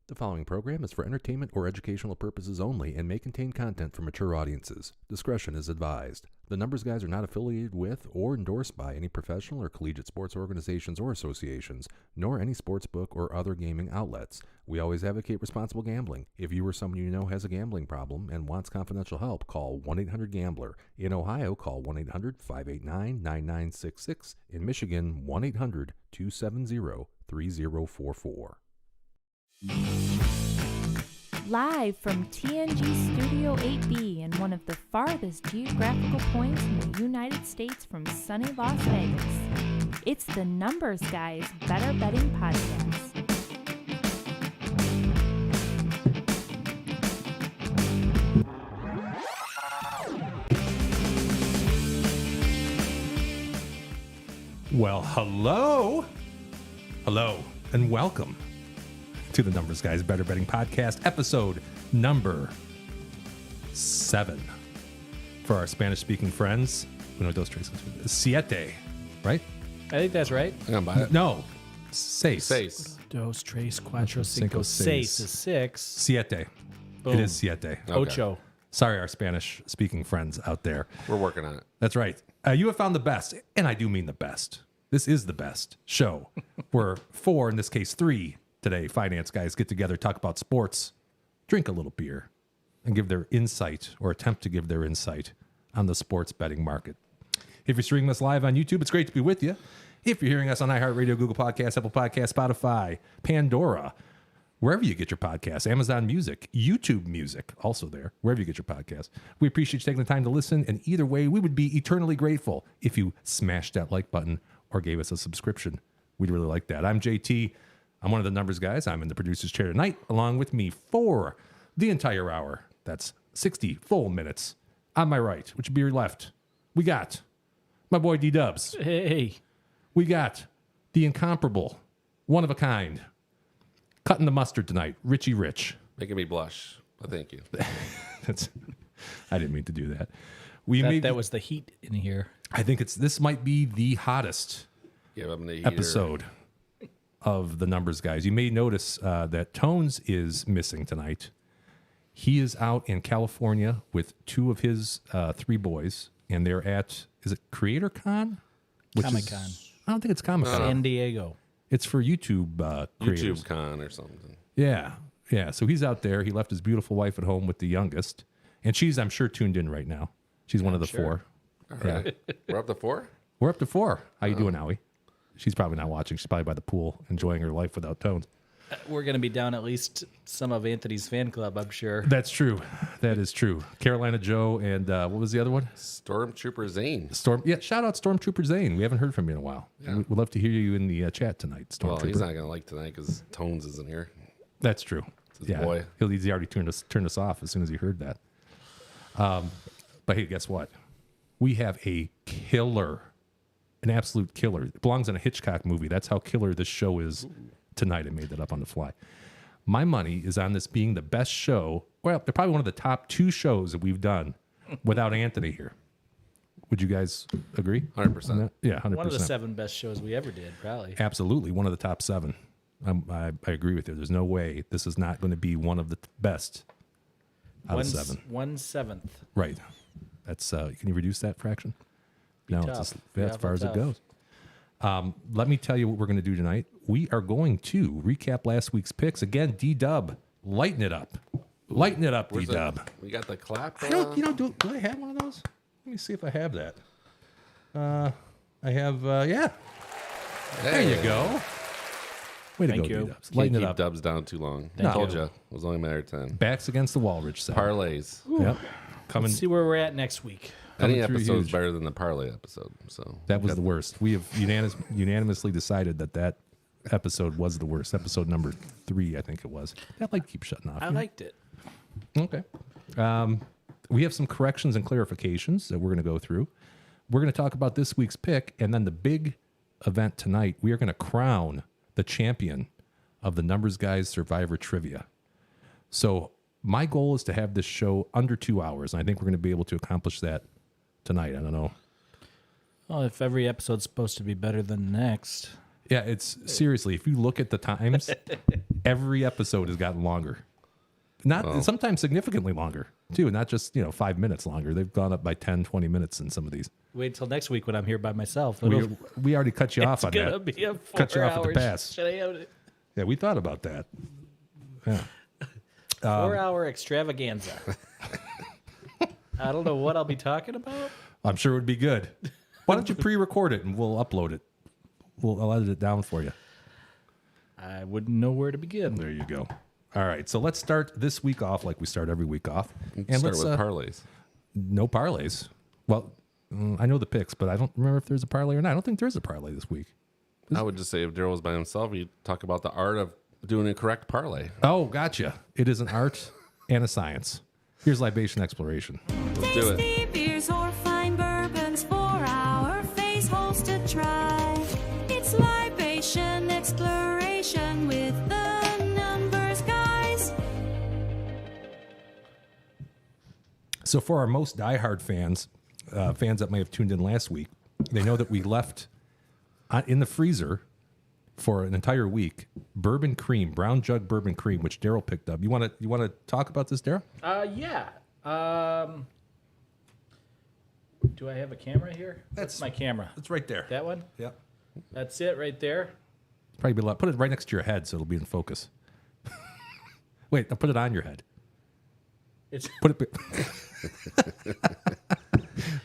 The following program is for entertainment or educational purposes only and may contain content for mature audiences. Discretion is advised. The Numbers Guys are not affiliated with or endorsed by any professional or collegiate sports organizations or associations, nor any sports book or other gaming outlets. We always advocate responsible gambling. If you or someone you know has a gambling problem and wants confidential help, call 1-800-GAMBLER. In Ohio, call 1-800-589-9966. In Michigan, 1-800-270-3044. Live from TNG Studio 8B in one of the farthest geographical points in the United States from sunny Las Vegas, it's the Numbers Guys Better Betting Podcast. Well, hello, and welcome to the Numbers Guys Better Betting Podcast, episode number 7. For our Spanish-speaking friends, uno, dos, tres, siete, right? I think that's right. I'm gonna buy it. No, seis. Seis. Dos, tres, cuatro, cinco, seis. seis is 6. Siete. Boom. It is siete. Okay. Ocho. Sorry, our Spanish-speaking friends out there. We're working on it. That's right. You have found the best, and I do mean the best. This is the best show where 4, in this case 3, today finance guys get together, talk about sports, drink a little beer, and give their insight or attempt to give their insight on the sports betting market. If you're streaming us live on YouTube, it's great to be with you. If you're hearing us on iHeartRadio, Google Podcasts, Apple Podcasts, Spotify, Pandora, wherever you get your podcasts, Amazon Music, YouTube Music, also there, wherever you get your podcasts. We appreciate you taking the time to listen, and either way, we would be eternally grateful if you smashed that like button or gave us a subscription. We'd really like that. I'm JT. I'm one of the Numbers Guys. I'm in the producer's chair tonight, along with me for the entire hour. That's 60 full minutes. On my right, which would be your left, we got my boy D-Dubs. Hey. We got the incomparable, one of a kind, cutting the mustard tonight, Richie Rich. Making me blush. But thank you. I didn't mean to do that. That was the heat in here. I think this might be the hottest Give him the heater. episode of the Numbers Guys. You may notice that Tones is missing tonight. He is out in California with 2 of his 3 boys, and they're at, is it Creator Con? Comic-Con. I don't think it's Comic-Con. San Diego. It's for YouTube creators. YouTube con or something. Yeah. So he's out there. He left his beautiful wife at home with the youngest, and she's, I'm sure, tuned in right now. She's one of the 4. All right. We're up to 4? We're up to 4. How you doing, Howie? She's probably not watching. She's probably by the pool, enjoying her life without Tones. We're going to be down at least some of Anthony's fan club, I'm sure. That's true. That is true. Carolina Joe and what was the other one? Stormtrooper Zane. Shout out Stormtrooper Zane. We haven't heard from you in a while. Yeah. We'd love to hear you in the chat tonight, Stormtrooper. Well, he's not going to like tonight because Tones isn't here. That's true. It's his boy. He's already turned us off as soon as he heard that. But hey, guess what? We have a killer, an absolute killer. It belongs in a Hitchcock movie. That's how killer this show is tonight. I made that up on the fly. My money is on this being the best show. Well, they're probably one of the top 2 shows that we've done without Anthony here. Would you guys agree? 100%. Yeah, 100%. One of the 7 best shows we ever did, probably. Absolutely. One of the top 7. I agree with you. There's no way this is not going to be one of the best out of 7. 1/7. Right. That's can you reduce that fraction? No, tough. it's Yeah, as far as it tough. goes. Let me tell you what we're going to do tonight. We are going to recap last week's picks. Again, D-Dub, lighten it up. Lighten it up, Where's D-Dub. We got the clap. I don't, do I have one of those? Let me see if I have that. I have, yeah. There you go. Way to Thank go, you. D-Dubs. Can't Lighten it keep up. Dubs down too long. Thank I told you. you. It was only a matter of 10. Backs against the wall, Rich said. Parlays. Yep. Coming. Let's see where we're at next week. Any coming through episode is huge. better than the parlay episode. So That was the worst. We have unanimously decided that episode was the worst. Episode number 3, I think it was. That light keeps shutting off. I liked it. Okay. We have some corrections and clarifications that we're going to go through. We're going to talk about this week's pick, and then the big event tonight, we are going to crown the champion of the Numbers Guys Survivor Trivia. So my goal is to have this show under 2 hours, and I think we're going to be able to accomplish that tonight. I don't know. Well, if every episode's supposed to be better than the next. Yeah, it's seriously, if you look at the times, Every episode has gotten longer. Not sometimes significantly longer, too. Not just, 5 minutes longer. They've gone up by 10, 20 minutes in some of these. Wait till next week when I'm here by myself. We already cut you off It's on gonna that. be a Cut you off at the 4-hour pass. shenanigans. Yeah, we thought about that. Yeah. 4-hour extravaganza. I don't know what I'll be talking about. I'm sure it would be good. Why don't you pre-record it and we'll upload it? I'll edit it down for you. I wouldn't know where to begin. There you go. All right, so let's start this week off like we start every week off. And Start let's with parlays. no parlays. Well, I know the picks, but I don't remember if there's a parlay or not. I don't think there's a parlay this week. I would just say if Daryl was by himself, he'd talk about the art of doing a correct parlay. Oh, gotcha. It is an art and a science. Here's libation exploration. Let's do it. Tasty beers or fine bourbons for our face holes to try. It's libation exploration with the numbers guys. So for our most diehard fans, fans that may have tuned in last week, they know that we left in the freezer for an entire week bourbon cream, brown jug bourbon cream, which Daryl picked up. You want to talk about this, Daryl? Yeah. Do I have a camera here? That's my camera. It's right there. That one? Yep. That's it right there. Probably be a lot. Put it right next to your head so it'll be in focus. Wait, now put it on your head. It's Put it.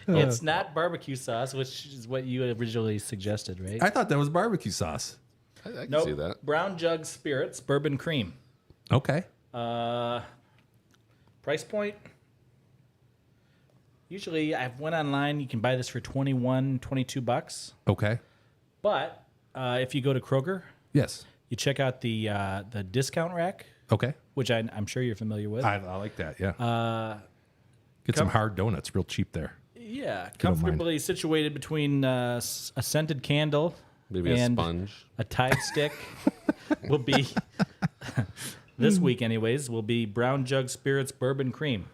it's not barbecue sauce, which is what you originally suggested, right? I thought that was barbecue sauce. I can Nope. see that. Brown Jug Spirits Bourbon Cream. Okay. Price point. Usually, I've went online. You can buy this for $22. Okay. But if you go to Kroger, Yes. you check out the discount rack, Okay. which I'm sure you're familiar with. I like that. Yeah. Get some hard donuts, real cheap there. Yeah, don't mind. comfortably situated between a scented candle Maybe a and sponge. a Tide stick will be this week, anyways. Will be Brown Jug Spirits Bourbon Cream.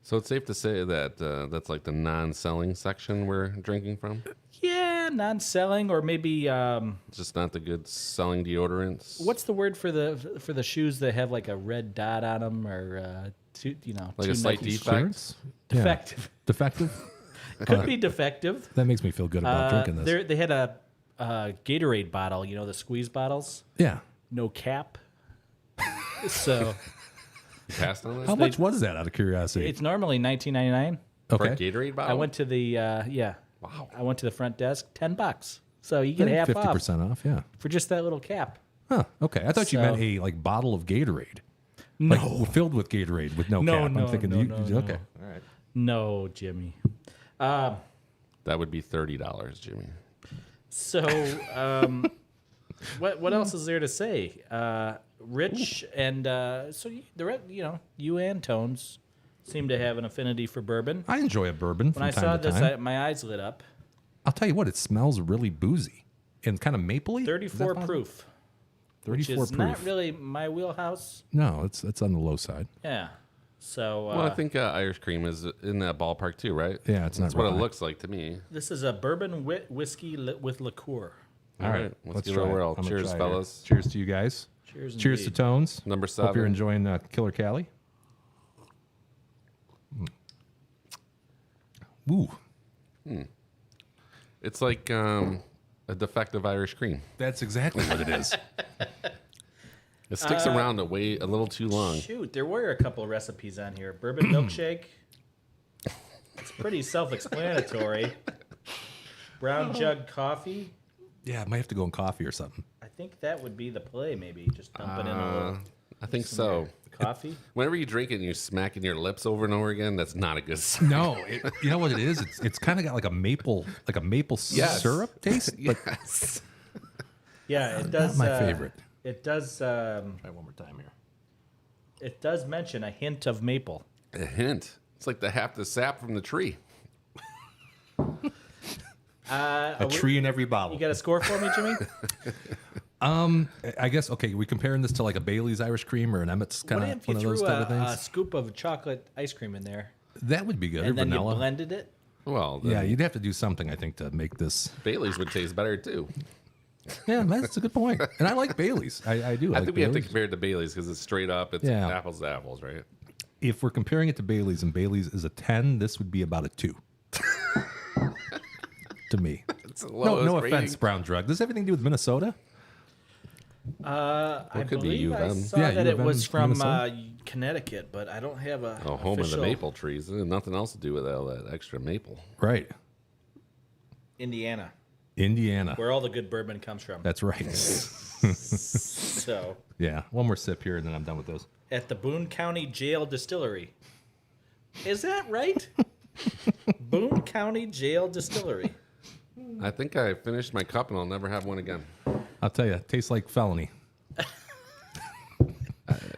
So it's safe to say that that's like the non-selling section we're drinking from. Yeah, non-selling, or maybe It's just not the good selling deodorants. what's the word for the shoes that have like a red dot on them, or Like two a slight Nike defect? Clearance? Yeah. defective? Defective? Could be defective. That makes me feel good about drinking this. They had a Gatorade bottle, the squeeze bottles, Yeah. no cap. So You passed on How that? much was that out of curiosity? it's normally $19.99. For a Okay. Gatorade bottle? I went to the Wow. I went to the front desk, $10. So you get half 50% off off. Yeah. for just that little cap. Huh. Okay. I thought you So- meant a bottle of Gatorade. No, Like filled with Gatorade with no No, cap. no, I'm thinking no, you, no, you- no. okay. All right. no, Jimmy. That would be $30, Jimmy. So what else is there to say? Rich and you and Tones seem to have an affinity for bourbon. I enjoy a bourbon When from I time saw to this, time. my eyes lit up. I'll tell you what, it smells really boozy and kind of mapley. 34 proof, which 34 is proof. not really my wheelhouse. No, it's on the low side. Yeah. So Well, I think Irish cream is in that ballpark too, right? Yeah, it's not That's what it rye. looks like to me. this is a bourbon whiskey with liqueur. All right, let's give it a try whirl. I'm gonna Cheers, try fellas. Here. Cheers to you guys. Cheers. Cheers to indeed. Tones. Number Hope you're 7. enjoying Killer Cali. Ooh, It's like a defective Irish cream. that's exactly what it is. It sticks around a little too long. Shoot, there were a couple of recipes on here. Bourbon milkshake. It's pretty self-explanatory. Brown jug coffee. Yeah, I might have to go in coffee or something. I think that would be the play, maybe. Just dumping in a little I think so. coffee. Whenever you drink it and you're smacking your lips over and over again, that's not a good sign. No, you know what it is? It's kind of got like a maple Yes. syrup taste. But Yes. Yeah, it does. my favorite. It does. try one more time here. It does mention a hint of maple. A hint. It's like half the sap from the tree. A tree in every bottle. You got a score for me, Jimmy? I guess okay. We comparing this to like a Bailey's Irish cream or an Emmett's kind What of if you one of those threw type of a things. scoop of chocolate ice cream in there, That would be good. Or and then vanilla. you blended it? Well, Yeah, then you'd have to do something, I think, to make this. Bailey's would taste better too. Yeah, that's a good point. And I like Bailey's. I do. I like think we have to Bailey's. compare it to Bailey's because it's straight up. It's Yeah. apples to apples, right? If we're comparing it to Bailey's and Bailey's is a 10, this would be about a 2. To me. It's the No lowest offense, rating. Brown Drug. Does it have anything to do with Minnesota? I could be believe U of I M. saw Yeah, that U it of M was is from Minnesota. Connecticut, but I don't have a Oh, home official of the maple trees. There's nothing else to do with all that extra maple. Right. Indiana, Indiana. where all the good bourbon comes from. That's right. So, Yeah. One more sip here and then I'm done with those. at the Boone County Jail Distillery. Is that right? Boone County Jail Distillery. I think I finished my cup and I'll never have one again. I'll tell you, it tastes like felony.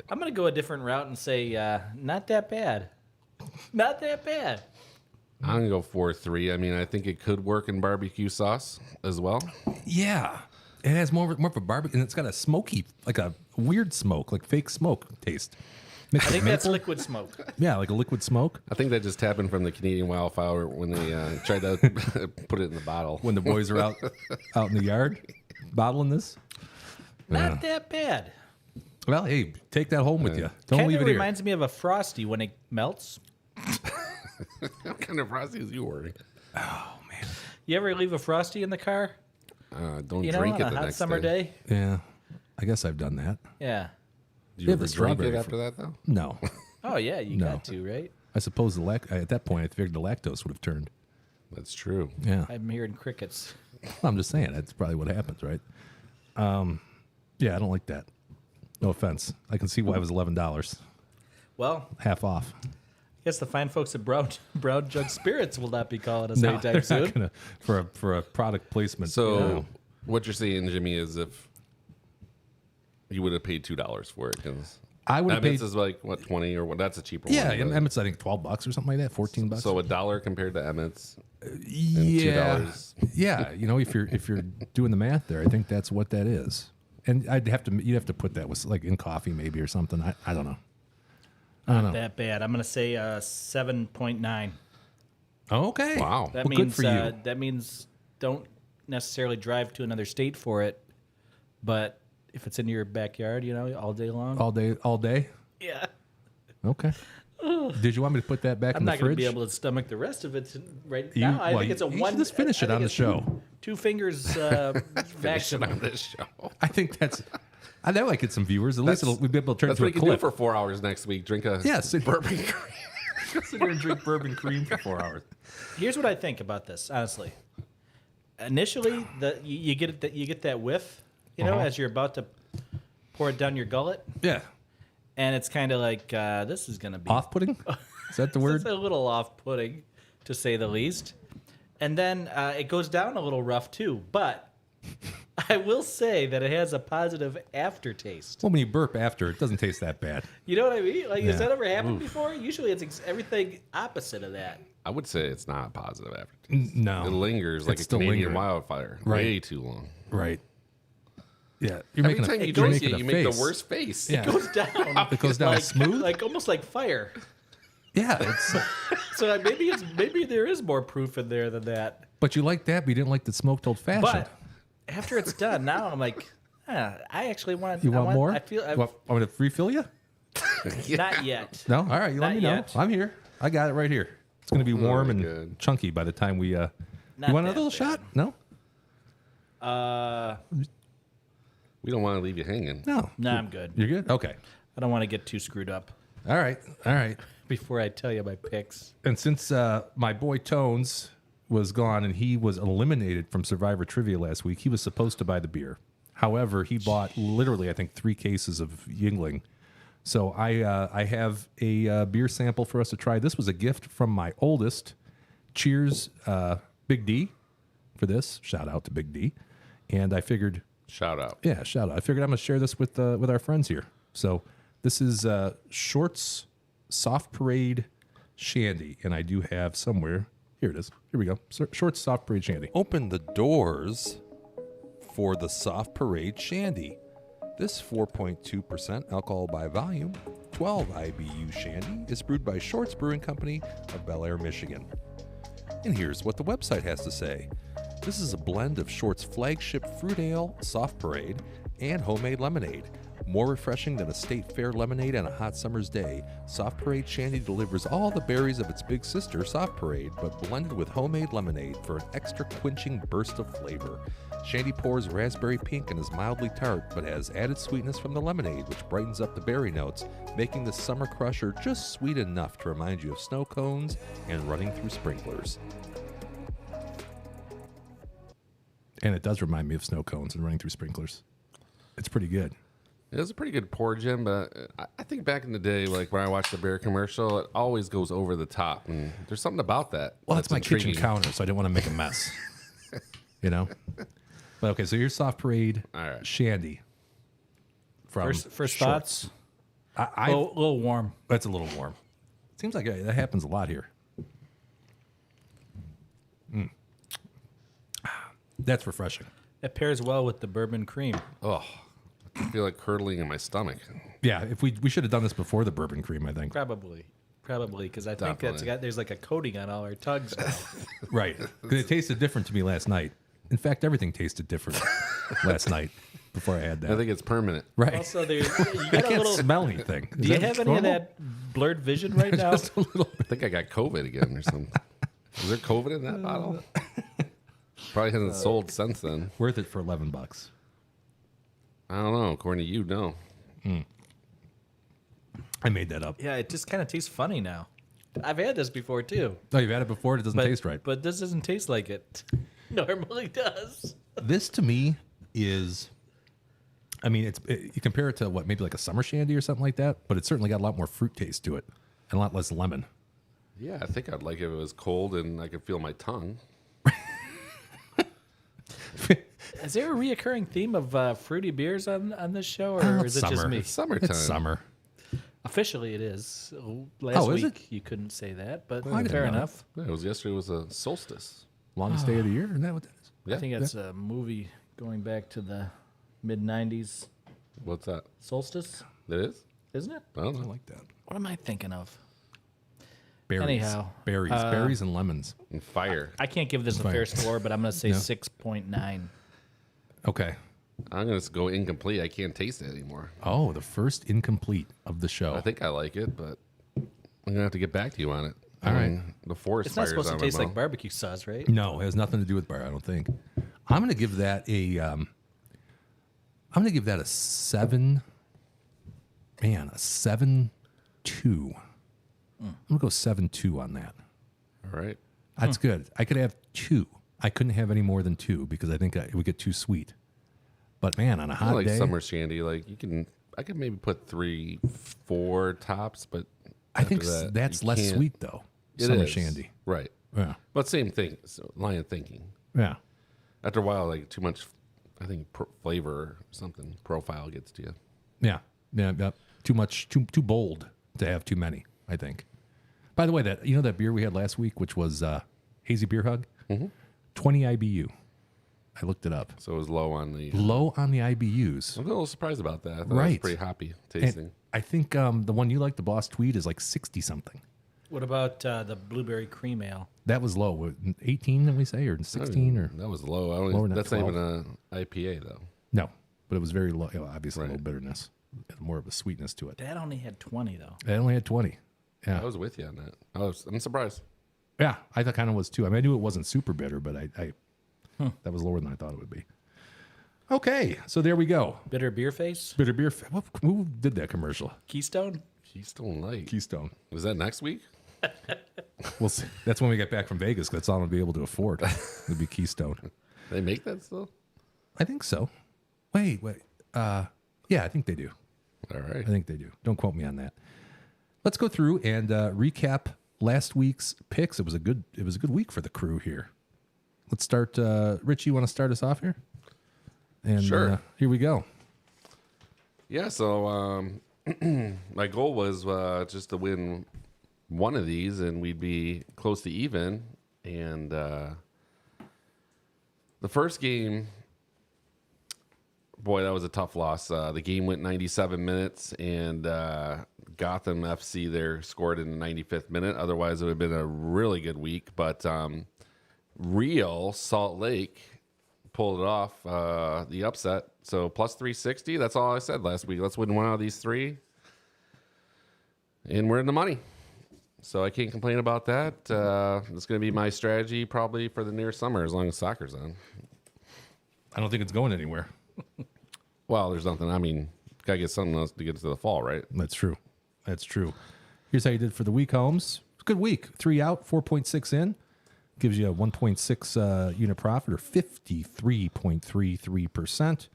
I'm going to go a different route and say, not that bad. Not that bad. I'm going to go 4-3. I mean, I think it could work in barbecue sauce as well. Yeah. It has more of a barbecue, and it's got a smoky, like a weird smoke, like fake smoke taste. Mixed I think with that's maple. liquid smoke. Yeah, like a liquid smoke. I think that just happened from the Canadian wildfire when they tried to put it in the bottle. When the boys are out in the yard bottling this. Not that bad. Well, hey, take that home with you. Don't Kind leave of it here. reminds me of a Frosty when it melts. What kind of frosty is you ordering? You ever leave a Frosty in the car? Don't You know, drink on it a the hot next summer day? Yeah, I guess I've done that. Yeah. Do you Yeah, ever the drink it strawberry after that, though? No, Oh, yeah, you No. got to, right? I suppose at that point, I figured the lactose would have turned. That's true. Yeah, I'm hearing crickets. I'm just saying that's probably what happens, right? Yeah, I don't like that. No offense. I can see why it was $11, Well, half off. I guess the fine folks at Brown Jug Spirits will not be calling us No, anytime they're soon. not gonna for a product placement. So, you know. what you're saying, Jimmy, is if you would have paid $2 for it, because I would have paid. is like what 20 or what? That's a cheaper Yeah, one. but- Emmett's I think $12 or something like that, $14. So $1 compared to Emmett's. yeah, $2. yeah. You know, if you're doing the math there, I think that's what that is. And you'd have to put that with like in coffee maybe or something. I don't know. I don't know. That bad. I'm going to say 7.9. Okay. Wow. That Well, means good for you. that means don't necessarily drive to another state for it, but if it's in your backyard, you know, all day long. All day. Yeah. Okay. Did you want me to put that back I'm in the not going to fridge? be able to stomach the rest of it right You- now. I well, think it's a you one. should just finish I it think on the it's show. Two fingers Finish it maximum. on this show. I think that's. I know I get some viewers. At least we'll be able to turn it That's into what a you can do clip. for 4 hours next week. Drink a Yeah, sit bourbon cream. sit here and drink bourbon cream for 4 hours. Here's what I think about this, honestly. Initially, you get that whiff, you know, as you're about to pour it down your gullet, Yeah. and it's kind of like this is gonna be Off-putting? Is that the word? It's a little off-putting, to say the least. And then it goes down a little rough too, but I will say that it has a positive aftertaste. Well, when you burp after, it doesn't taste that bad. You know what I mean? Like, Yeah. has that ever happened before? Usually, it's everything opposite of that. I would say it's not positive aftertaste. It No. lingers like It's a still Canadian lingering. wildfire. Right. Way too long. Right. Yeah. You're Every making time a, you you're drink making it, a you make face. the worst face. Yeah. It goes down. It goes down like, smooth? like almost like fire. Yeah. It's, So maybe there is more proof in there than that. but you like that, but you didn't like the smoked old fashioned. But after it's done, now I'm like, I actually want. You want more? I feel Want me to refill you? not yet. No? All right. You let Not me know. yet. I'm here. I got it right here. It's going to be warm and good. chunky by the time we. Not you want that another little bad. shot? No? We don't want to leave you hanging. No. No, I'm good. You're good? Okay. I don't want to get too screwed up All right. All right. before I tell you my picks. And since my boy Tones was gone and he was eliminated from Survivor Trivia last week, he was supposed to buy the beer. However, he bought literally, I think, 3 cases of Yingling. So I have a beer sample for us to try. This was a gift from my oldest. Cheers, Big D, for this. Shout out to Big D. And I figured, Shout out. yeah, shout out. I figured I'm going to share this with our friends here. So this is Shorts Soft Parade Shandy, and I do have somewhere. Here it is. Here we go. Shorts Soft Parade Shandy. Open the doors for the Soft Parade Shandy. This 4.2% alcohol by volume, 12 IBU Shandy is brewed by Shorts Brewing Company of Bel Air, Michigan. And here's what the website has to say. This is a blend of Short's flagship fruit ale, Soft Parade, and homemade lemonade. More refreshing than a state fair lemonade on a hot summer's day, Soft Parade Shandy delivers all the berries of its big sister, Soft Parade, but blended with homemade lemonade for an extra quenching burst of flavor. Shandy pours raspberry pink and is mildly tart, but has added sweetness from the lemonade, which brightens up the berry notes, making the summer crusher just sweet enough to remind you of snow cones and running through sprinklers. And it does remind me of snow cones and running through sprinklers. It's pretty good. It was a pretty good pour, Jim, but I think back in the day, like when I watched the beer commercial, it always goes over the top, and there's something about that. Well, that's my intriguing. kitchen counter, so I didn't want to make a mess. You know? But okay, so here's Soft Parade All right. Shandy. From First Shorts. thoughts. I A little warm. That's a little warm. Seems like that happens a lot here. That's refreshing. It pairs well with the bourbon cream. Oh, I feel like curdling in my stomach. Yeah, if we should have done this before the bourbon cream, I think. Probably, because I think Definitely. there's like a coating on all our tugs now. Right. 'Cause it tasted different to me last night. In fact, everything tasted different last night before I had that. I think it's permanent. right. Also, you I got a can't little. smell anything. Do you have any of that blurred vision right now? Just a little bit. I think I got COVID again or something. Is there COVID in that bottle? Probably hasn't sold since then. Worth it for $11. I don't know. According to you, no. I made that up. Yeah, it just kind of tastes funny now. I've had this before too, Oh, you've had it before? It doesn't but, taste right. But this doesn't taste like it normally does. This to me is, I mean, you compare it to what, maybe like a summer shandy or something like that, but it's certainly got a lot more fruit taste to it and a lot less lemon. Yeah, I think I'd like it if it was cold and I could feel my tongue. Is there a reoccurring theme of fruity beers on this show, or is it just summer. me? It's summertime. It's summer. Officially, it is. Last Oh, is week it? you couldn't say that, but I didn't fair know. enough. Yeah, it was yesterday. It was a solstice. Longest day of the year? Isn't that what that is? Yeah. I think that's a movie going back to the mid '90s. What's that? Solstice, It is? isn't it? I don't I know. like that. What am I thinking of? Berries. Anyhow, Berries and lemons. And fire. I can't give this a Fire. fair score, but I'm going to say No. 6.9. Okay. I'm going to go incomplete. I can't taste it anymore. Oh, the first incomplete of the show. I think I like it, but I'm going to have to get back to you on it. All right. The forest It's not fire's supposed to on my taste like mouth. barbecue sauce, right? No, it has nothing to do with bar, I don't think. I'm going to give that a 7. Man, a 7.2. I'm going to go 7.2 on that. All right. That's good. I could have 2. I couldn't have any more than 2 because I think it would get too sweet. But man, on a I hot like day, summer shandy. Like I could maybe put 3, 4 tops, but I think after that, that's you less can't- sweet though. It Summer is. shandy. Right. Yeah. But same thing. Line of thinking. Yeah. After a while, like too much, I think flavor or something profile gets to you. Yeah. Yeah. Too much, too bold to have too many, I think. By the way, that beer we had last week, which was Hazy Beer Hug, 20 IBU. I looked it up. So it was low on the. Low on the IBUs. I'm a little surprised about that. I thought it Right. was pretty hoppy And tasting. I think the one you like, the Boss Tweed, is like 60 something. What about the blueberry cream ale? That was low. What, 18, did we say, or 16, or That was low. I Lower don't, than that's not 12. even an IPA though. no? But it was very low. Obviously, a Right. little bitterness, and more of a sweetness to it. That only had 20 though. It only had 20. Yeah, I was with you on that. I'm surprised. yeah. I thought kind of was too. I mean, I knew it wasn't super bitter, but I that was lower than I thought it would be. Okay, so there we go. Bitter beer face? Bitter beer. Who did that commercial? Keystone? Keystone Light. Keystone. Was that next week? We'll see. That's when we get back from Vegas. 'Cause that's all I'm gonna be able to afford. It'll be Keystone. They make that still? I think so. Wait. Yeah, I think they do. All right. I think they do. Don't quote me on that. Let's go through and recap last week's picks. It was a good week for the crew here. Let's start. Rich, you want to start us off here? And Sure. Here we go. Yeah, so my goal was just to win one of these and we'd be close to even. And the first game, boy, that was a tough loss. The game went 97 minutes and Gotham FC there scored in the 95th minute. Otherwise, it would have been a really good week. But real Salt Lake pulled it off, the upset. So plus 360. That's all I said last week. Let's win one out of these three. And we're in the money. So I can't complain about that. It's going to be my strategy probably for the near summer as long as soccer's on. I don't think it's going anywhere. Well, there's nothing. I mean, got to get something else to get to the fall, right? That's true. That's true. Here's how you did for the week, Holmes. It's a good week. 3 out, 4.6 in. Gives you a 1.6 unit profit or 53.33%.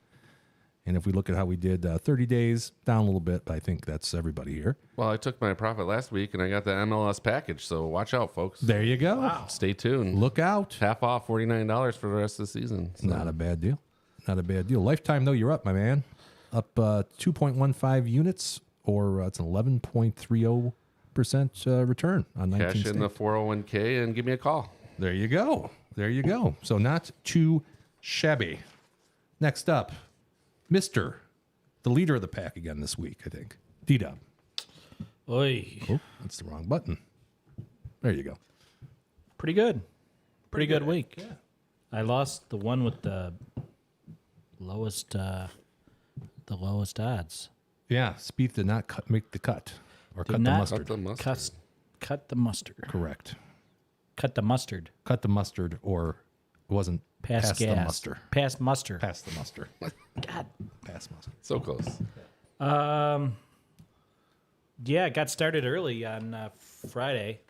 And if we look at how we did 30 days, down a little bit, but I think that's everybody here. Well, I took my profit last week and I got the MLS package. So watch out, folks. There you go. Stay tuned. Look out. Half off, $49 for the rest of the season. So. Not a bad deal. Not a bad deal. Lifetime, though, you're up, my man. Up 2.15 units, or it's an 11.30% return on 19 Cash in the stake. 401k and give me a call. There you go. There you go. So not too shabby. Next up, Mr. The leader of the pack again this week, I think. D-Dub. Oy. Oh, that's the wrong button. There you go. Pretty good. Pretty good week. Yeah. I lost the one with the lowest odds. Yeah, Spieth did not make the cut or Did cut the not mustard. Cut the mustard. Cut the mustard. Correct. Cut the mustard. Cut the mustard, or it wasn't Past the gas. muster. Past muster. Past the muster. God. Past mustard. So close. Yeah, it got started early on Friday.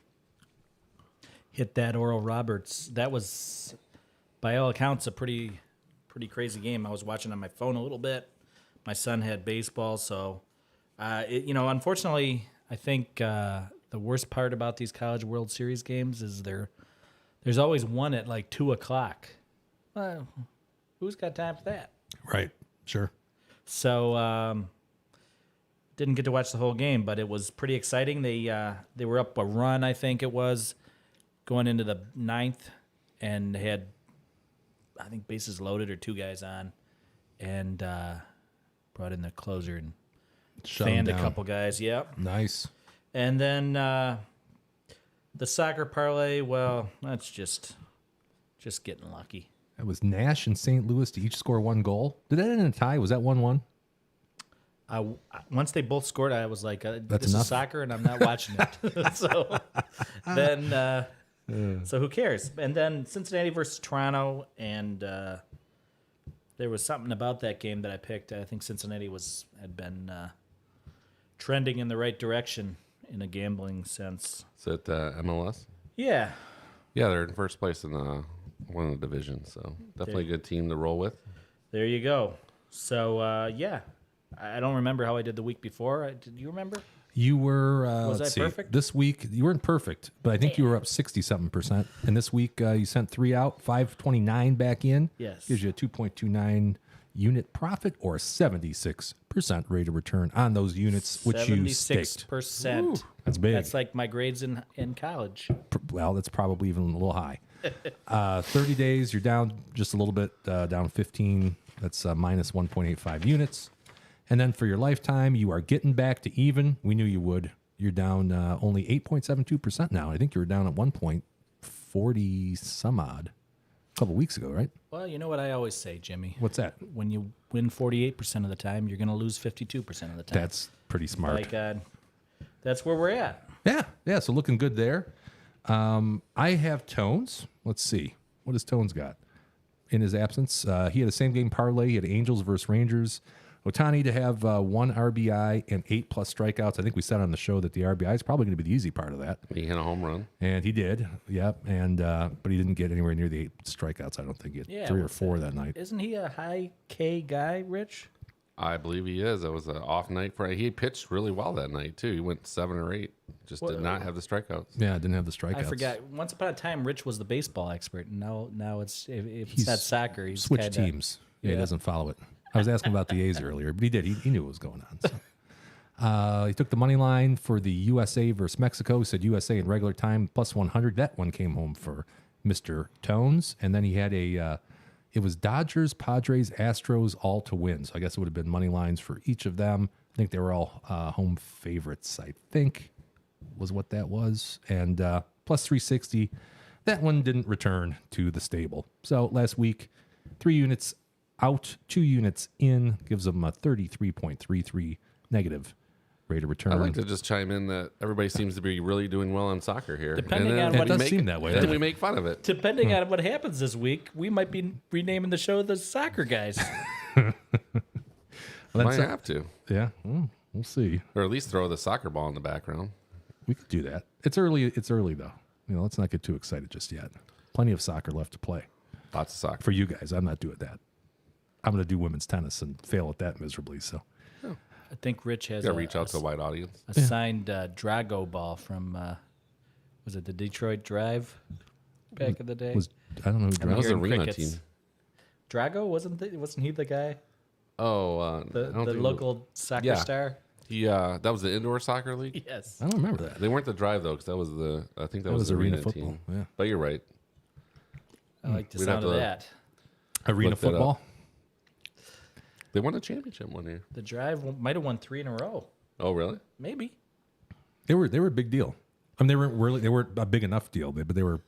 Hit that Oral Roberts. That was, by all accounts, a pretty crazy game. I was watching on my phone a little bit. My son had baseball, so unfortunately, I think the worst part about these College World Series games is there's always one at like 2:00. Well, who's got time for that? Right. Sure. So didn't get to watch the whole game, but it was pretty exciting. They were up a run, I think it was, going into the 9th, and had, I think, bases loaded or 2 guys on, and brought in the closer and Shut 'em fanned a down. couple guys. Yep. Nice. And then the soccer parlay, well, that's just getting lucky. It was Nash and St. Louis to each score 1 goal. Did that end in a tie? Was that 1-1? Once they both scored, I was like, That's "This enough. is soccer, and I'm not watching it." So then, so who cares? And then Cincinnati versus Toronto, and there was something about that game that I picked. I think Cincinnati had been trending in the right direction in a gambling sense. Is it MLS? Yeah, Yeah, they're in first place in one of the divisions. So definitely a good team to roll with. there you go. So yeah, I don't remember how I did the week before. Did you remember? You were, Was let's I see, perfect? this week, you weren't perfect, but I think you were up 60-something%. And this week, you sent 3 out, 529 back in. Yes. Gives you a 2.29 unit profit or a 76% rate of return on those units, which you staked. 76%. That's big. That's like my grades in college. Well, that's probably even a little high. 30 days, you're down just a little bit, down 15. That's minus 1.85 units. And then for your lifetime, you are getting back to even. We knew you would. You're down only 8.72% now. I think you were down at 1.40 some odd a couple weeks ago, right? Well, you know what I always say, Jimmy. What's that? When you win 48% of the time, you're going to lose 52% of the time. That's pretty smart. Like, that's where we're at. Yeah. So looking good there. I have Tones. Let's see. What has Tones got in his absence? He had a same game parlay. He had Angels versus Rangers. Ohtani to have 1 RBI and 8+ strikeouts. I think we said on the show that the RBI is probably going to be the easy part of that. He hit a home run. And he did. Yep. And but he didn't get anywhere near the 8 strikeouts. I don't think he had 3 or 4 that night. Isn't he a high K guy, Rich? I believe he is. It was an off night for. He pitched really well that night too. He went 7 or 8. Just did not have the strikeouts. Yeah, didn't have the strikeouts. I forgot. Once upon a time, Rich was the baseball expert. And now it's if He's it's not soccer, he's switched kinda, teams. Yeah, yeah. he doesn't follow it. I was asking about the A's earlier, but he did. He knew what was going on. So. He took the money line for the USA versus Mexico. He said USA in regular time plus 100. That one came home for Mr. Tones. And then he had it was Dodgers, Padres, Astros all to win. So I guess it would have been money lines for each of them. I think they were all home favorites, I think was what that was. And plus 360 that one didn't return to the stable. So last week, 3 units out, 2 units in, gives them a 33.33 negative rate of return. I'd like to just chime in that everybody seems to be really doing well in soccer here. Depending then on we what- It does make- seem that way, Then doesn't we it? make fun of it. Depending on what happens this week, we might be renaming the show the Soccer Guys. Might That's have to. Yeah, we'll see. Or at least throw the soccer ball in the background. We could do that. It's early. It's early though. Let's not get too excited just yet. Plenty of soccer left to play Lots of soccer. for you guys. I'm not doing that. I'm going to do women's tennis and fail at that miserably. So I think Rich has You got to reach out to a wide audience. a signed Drago ball from, was it the Detroit Drive back in the day? I don't know who That drove was Here the in arena crickets. team. Drago wasn't he the guy? Oh, I The don't think local soccer Yeah. star? that was the indoor soccer league. Yes. I don't remember that. They weren't the Drive though, because that was I think that was the arena arena football, team. yeah. But you're right. I like the We'd sound have of to- that. Arena Look that up. football. They won a championship one year. The Drive might have won 3 in a row. Oh, really? Maybe. They were a big deal. I mean, they weren't a big enough deal, but they were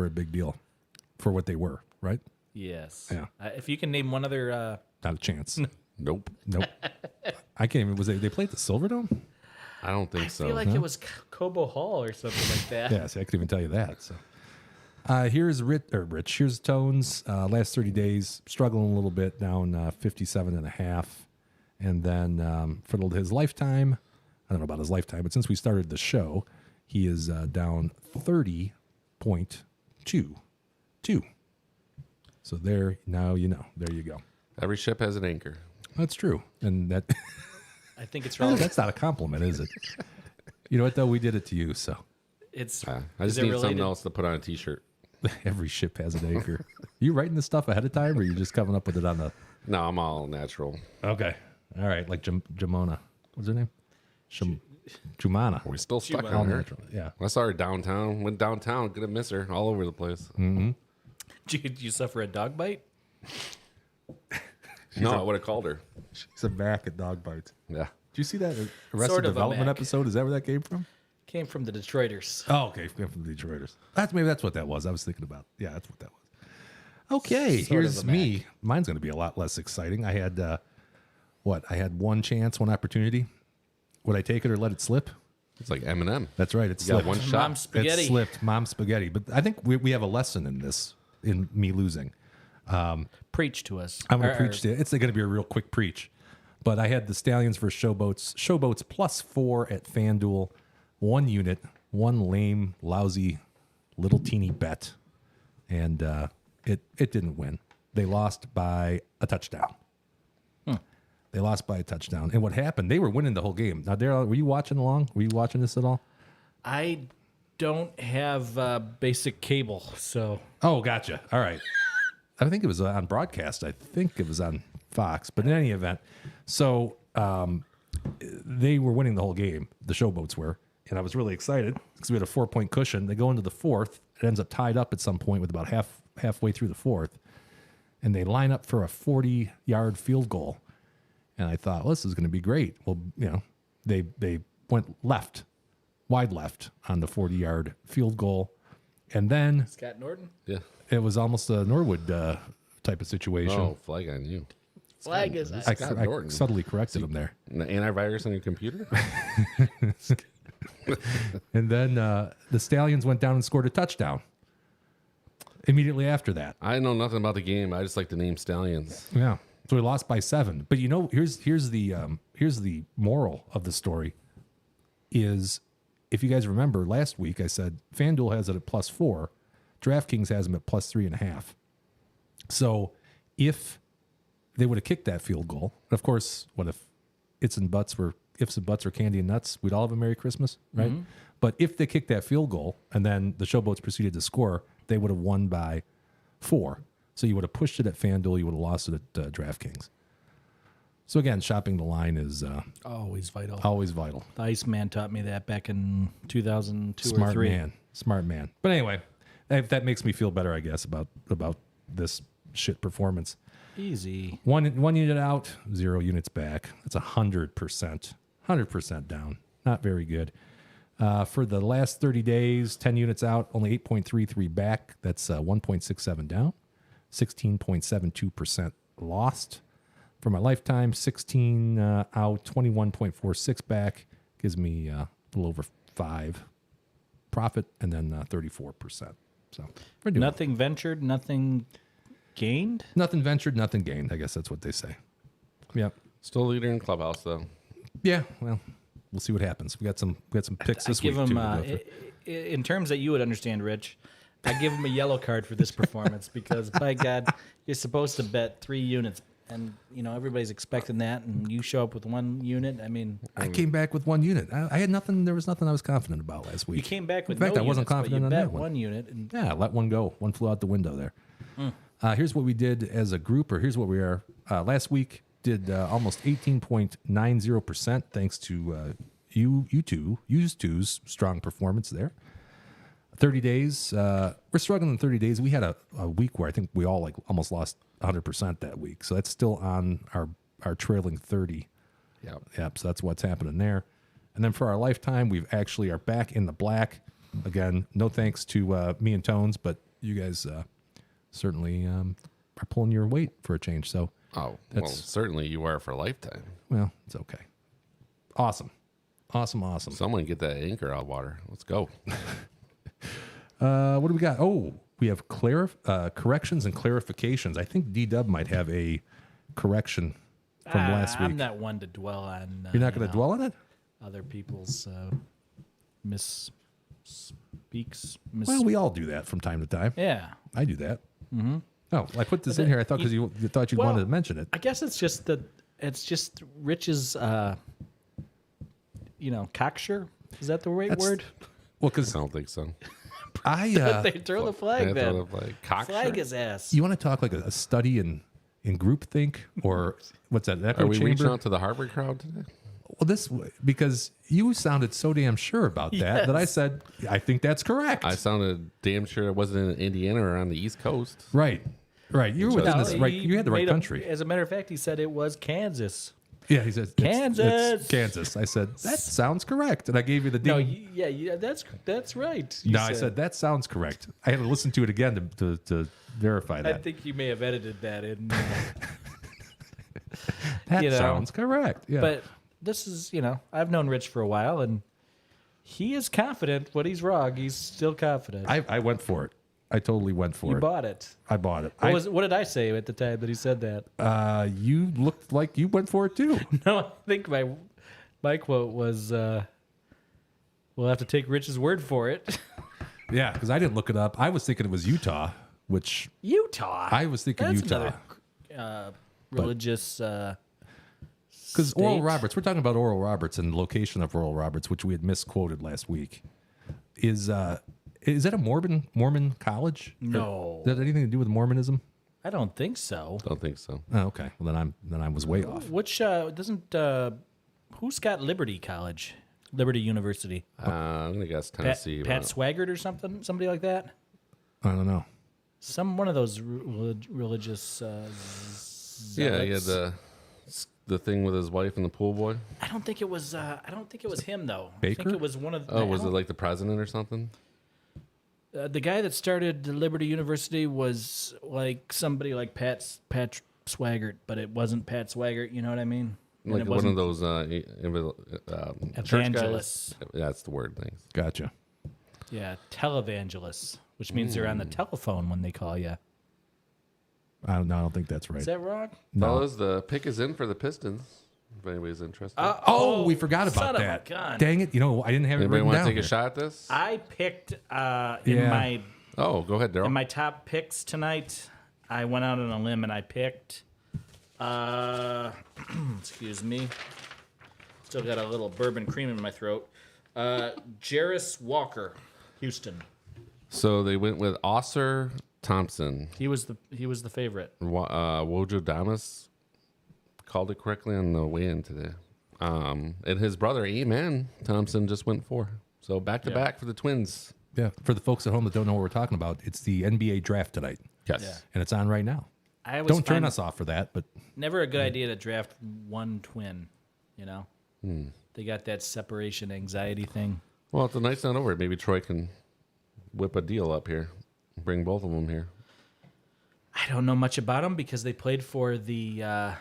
a big deal for what they were. Right? Yes. Yeah. If you can name one other, Not a chance. Nope. Nope. I can't even. Was they played at the Silverdome? I don't think I so. feel like it was Cobo Hall or something like that. Yeah, see, I could even tell you that. So, here's Rich. Here's Tones. Last 30 days, struggling a little bit, down 57 and a half. And then for his lifetime, I don't know about his lifetime, but since we started the show, he is down 30.22. So there, now you know. There you go. Every ship has an anchor. That's true, and that I think it's relevant. that's not a compliment, is it? You know what though? We did it to you, so It's I is just it need related? something else to put on a T-shirt. every ship has an anchor. You writing this stuff ahead of time, or you just coming up with it on the? No, I'm all natural. Okay. All right. Like Jamona. What's her name? Jumana. We're still stuck Juma. All on her. natural. Yeah. I saw her downtown. Went downtown. Gonna miss her all over the place. Did you suffer a dog bite? No, I would have called her. She's a Mac at dog bites. Yeah. Did you see that Arrested Sort of a Development Mac. episode? Is that where that came from? Came from the Detroiters. Oh, okay. Came from the Detroiters. Maybe that's what that was. I was thinking about. Yeah, that's what that was. Okay. Sort of Here's a me. Mine's going to be a lot less exciting. I had I had one chance, one opportunity. Would I take it or let it slip? It's like Eminem. That's right. It's You got slipped. one shot. Mom spaghetti. It slipped. Mom spaghetti. But I think we have a lesson in this, in me losing. Preach to us. I'm going to Or- preach to it's going to be a real quick preach. But I had the Stallions versus Showboats. Showboats +4 at FanDuel. 1 unit, 1 lame, lousy, little teeny bet. And it didn't win. They lost by a touchdown. They lost by a touchdown. And what happened, they were winning the whole game. Now, Daryl, were you watching along? Were you watching this at all? I don't have basic cable, so Oh, gotcha. All right. I think it was on broadcast. I think it was on Fox. But in any event, so they were winning the whole game. The Showboats were. And I was really excited because we had a 4-point cushion. They go into the fourth. It ends up tied up at some point with about halfway through the fourth. And they line up for a 40-yard field goal. And I thought, well, this is going to be great. Well, they went left, wide left on the 40-yard field goal. And then Scott Norton. Yeah. it was almost a Norwood type of situation. Oh, flag on you. Flag is I, Scott I Norton. subtly corrected him there. The antivirus on your computer? And then the Stallions went down and scored a touchdown immediately after that. I know nothing about the game. I just like the name Stallions. Yeah. So we lost by 7. But here's the moral of the story is, if you guys remember last week, I said FanDuel has it at +4. DraftKings has them at +3.5. So if they would have kicked that field goal, of course, what if ifs and buts were candy and nuts? We'd all have a Merry Christmas, right? But if they kicked that field goal and then the Showboats proceeded to score, they would have won by 4. So you would have pushed it at FanDuel, you would have lost it at DraftKings. So again, shopping the line is Always vital. always vital. The Iceman taught me that back in 2002 or Smart 3. smart man. But anyway, that makes me feel better, I guess, about this shit performance. Easy. One unit out, 0 units back. That's 100%. 100% down. Not very good. For the last 30 days, 10 units out, only 8.33 back. That's 1.67 down, 16.72% lost. For my lifetime, 16 out, 21.46 back gives me a little over 5 profit, and then 34%. So we're doing Nothing ventured, nothing gained. nothing ventured, nothing gained. I guess that's what they say. Yep. Still leader in clubhouse though. Yeah. Well, we'll see what happens. We got some picks this Give week him, too. in terms that you would understand, Rich, I give him a yellow card for this performance because, by God, you're supposed to bet 3 units, and everybody's expecting that, and you show up with 1 unit. I mean, I came back with 1 unit. I had nothing. There was nothing I was confident about last week. you came back with In fact, no I wasn't units, but confident you on bet that one. 1 unit. And Yeah, let one go. One flew out the window there. Here's what we did as a group, or here's what we are. Last week did almost 18.90%, thanks to you two's strong performance there. 30 days. We're struggling in 30 days. We had a week where I think we all almost lost 100% that week. So that's still on our trailing 30. Yep. So that's what's happening there. And then for our lifetime, we've actually are back in the black. Again, no thanks to me and Tones, but you guys certainly are pulling your weight for a change. So, Oh, well, That's- certainly you are for a lifetime. well, it's okay. Awesome. Someone get that anchor out of water. Let's go. What do we got? Oh, we have corrections and clarifications. I think D-Dub might have a correction from last week. I'm not one to dwell on. You're not going to dwell on it? other people's misspeaks. Well, we all do that from time to time. Yeah. I do that. Mm-hmm. Oh, I put this in here. I thought because you thought you Well, wanted to mention it. I guess it's just Rich's, cocksure. Is that the right That's- word? Well, I because don't think so. They throw the flag then. Cocksure? Flag his ass. you want to talk like a study in groupthink or what's that? Echo Are we reaching chamber? out to the Harvard crowd today? Well, because you sounded so damn sure about that I Yes. said I think that's correct. I sounded damn sure it wasn't in Indiana or on the East Coast. Right. You were within No, this right. he You had the right made country. as a matter of fact, he said it was Kansas. Yeah, he said it's Kansas. Kansas. I said that sounds correct, and I gave you the No, ding. yeah, that's right. you No, I said that sounds correct. I had to listen to it again to verify I that. think you may have edited that in. That you know, sounds correct. Yeah. But this is, I've known Rich for a while, and he is confident. When he's wrong, he's still confident. I went for it. I totally went for you it. bought it. I bought it. What did I say at the time that he said that? You looked like you went for it too. No, I think my quote was, "We'll have to take Rich's word for it." Yeah, because I didn't look it up. I was thinking it was Utah, which Utah. I was thinking That's Utah. another religious. Because Oral state. Roberts, we're talking about Oral Roberts and the location of Oral Roberts, which we had misquoted last week. Is that a Mormon college? No. Does that have anything to do with Mormonism? I don't think so. Don't think so. Oh, okay. Well, then I was way off. Which doesn't who's got Liberty College, Liberty University? I'm gonna guess Pat, Tennessee. Pat but- Swaggart or somebody like that. I don't know. One of those religious. yeah, he had zealots. the thing with his wife and the pool boy. I don't think it was. I don't think it was him though. I Baker? think it was one of. Oh, was it like the president or something? The guy that started the Liberty University was like somebody like Pat Swaggart, but it wasn't Pat Swaggart. You know what I mean? And Like it one wasn't of those church evangelists. guys. Yeah, that's the word. Thanks. Gotcha. Yeah, televangelists, which means they're on the telephone when they call you. I don't think that's right. Is that wrong? No. Fellas, the pick is in for the Pistons. If anybody's interested. Oh, we forgot about son of a that. gun. Dang it! I didn't have it Anybody written want to down take a here. shot at this? I picked Yeah. Oh, go ahead, in Daryl. my top picks tonight. I went out on a limb and I picked. Excuse me. Still got a little bourbon cream in my throat. Jarris Walker, Houston. So they went with Oscar Thompson. He was the favorite. Wojo Damas called it correctly on the way-in today. And his brother, Amen Thompson, just went 4. So back to back for the Twins. Yeah, for the folks at home that don't know what we're talking about, it's the NBA draft tonight, Yes. Yeah. and it's on right now. I always Don't turn find us off for that, but never a good idea to draft one twin. They got that separation anxiety thing. Well, if the night's not over, maybe Troy can whip a deal up here. Bring both of them here. I don't know much about them because they played for the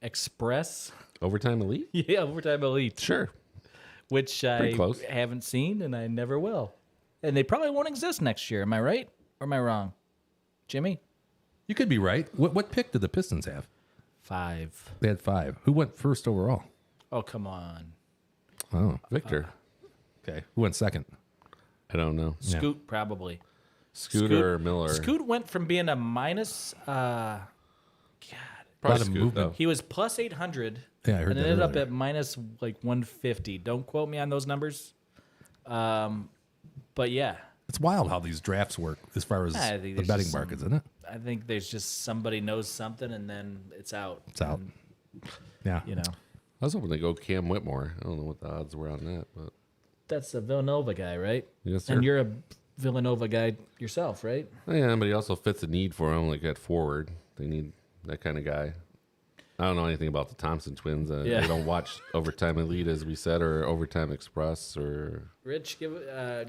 Express. Overtime Elite? Yeah, Overtime Elite. Sure. Which Pretty I close. haven't seen and I never will. And they probably won't exist next year. Am I right or am I wrong? Jimmy? You could be right. What pick did the Pistons have? 5. They had 5. Who went first overall? Oh, come on. Oh, Victor. okay. Who went second? I don't know. Scoot, probably. Scooter or Miller. Scoot went from being a minus. A Probably lot of Scoot, movement. though. He was plus 800. Yeah, I heard and that ended up earlier. at minus like 150. Don't quote me on those numbers. But yeah, It's wild how these drafts work as far as I think the there's betting just markets, some- isn't it? I think there's just somebody knows something and then it's out. It's out. And, Yeah. you know, I was hoping they go Cam Whitmore. I don't know what the odds were on that, but that's a Villanova guy, right? Yes, sir. And you're a Villanova guy yourself, right? yeah, but he also fits a need for him, like at forward. They need that kind of guy. I don't know anything about the Thompson twins. Yeah. They don't watch Overtime Elite, as we said, or Overtime Express, or Rich,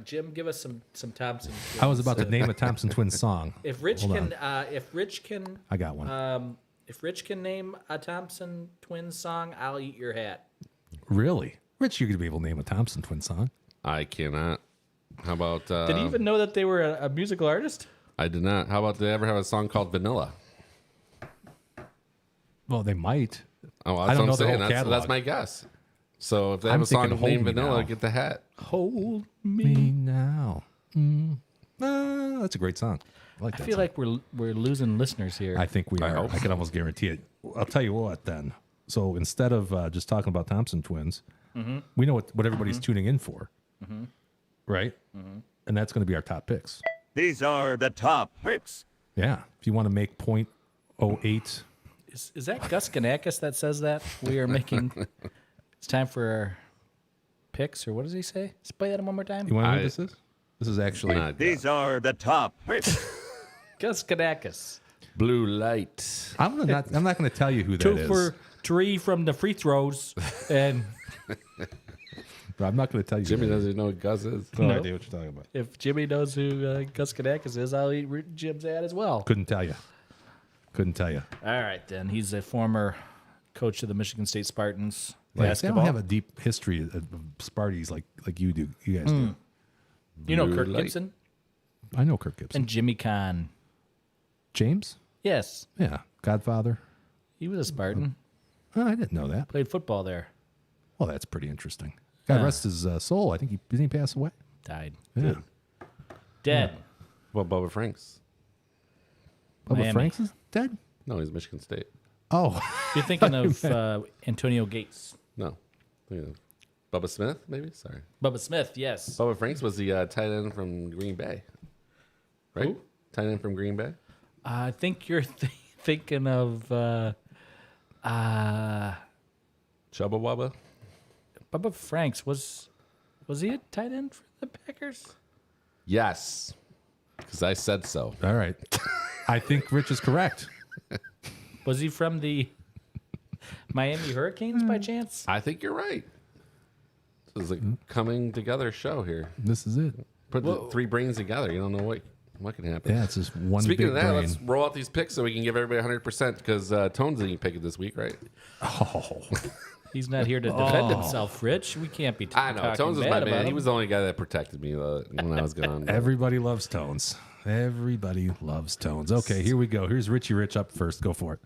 Jim, give us some Thompson. I was about to twins. name a Thompson Twins song. If Rich Hold can, on. if Rich can, I got one. if Rich can name a Thompson Twins song, I'll eat your hat. Really? Rich, you could be able to name a Thompson Twins song. I cannot. How about? Did he even know that they were a musical artist? I did not. How about they ever have a song called Vanilla? Well, they might. Oh, I that's don't what know I'm the saying. whole That's catalog. my guess. So if they have I'm a song thinking Hold named Me Vanilla, Now. get the hat. Hold me. Me now. That's a great song. I like I that feel song. like we're losing listeners here. I think we I are. hope. I can almost guarantee it. I'll tell you what then. So instead of just talking about Thompson Twins, we know what everybody's tuning in for, right? And that's going to be our top picks. These are the top picks. Yeah. If you want to make 0.08, Is that Gus Ganakis that says that? We are making. It's time for our picks, or what does he say? Let's play that one more time. you want to know I- what this is? This is actually Not These are the top picks. Gus Ganakis. Blue light. I'm not going to tell you who that 2 is. for 3 from the free throws, and But I'm not going to tell you. Jimmy who that doesn't even know what Gus is. is. No No. idea what you're talking about. if Jimmy knows who Gus Ganakis is, I'll eat Jim's hat as well. Couldn't tell you. Couldn't tell you. All right, then. He's a former coach of the Michigan State Spartans Like, they basketball. don't have a deep history of Sparties like you do. You guys do. You know Blue Kirk light. Gibson I know Kirk Gibson. and Jimmy Kahn. James? Yes, Yeah. Godfather. he was a Spartan. Oh, I didn't know that. Played football there. Well, that's pretty interesting. God rest his soul. I think didn't he pass away? Died. Yeah. Dead. Well, Bubba Franks. Bubba Miami. Franks is dead? No, he's Michigan State. Oh. You're thinking of Antonio Gates. No. Yeah. Bubba Smith, maybe? Sorry. Bubba Smith, yes. Bubba Franks was the tight end from Green Bay. Right? Who? Tight end from Green Bay? I think you're thinking of Chubba Wubba? Bubba Franks. Was he a tight end for the Packers? Yes. Because I said so. All right. I think Rich is correct. Was he from the Miami Hurricanes by chance? I think you're right. This is a coming together show here. This is it. Put the three brains together. You don't know what can happen. Yeah, it's just one Speaking big of that, brain. let's roll out these picks so we can give everybody 100% because Tones didn't pick it this week, right? Oh. He's not here to defend himself, Rich. We can't be I know. talking Tones is bad my about man. him. He was the only guy that protected me when I was gone. Everybody loves Tones. Everybody loves Tones. Okay, here we go. Here's Richie Rich up first. Go for it.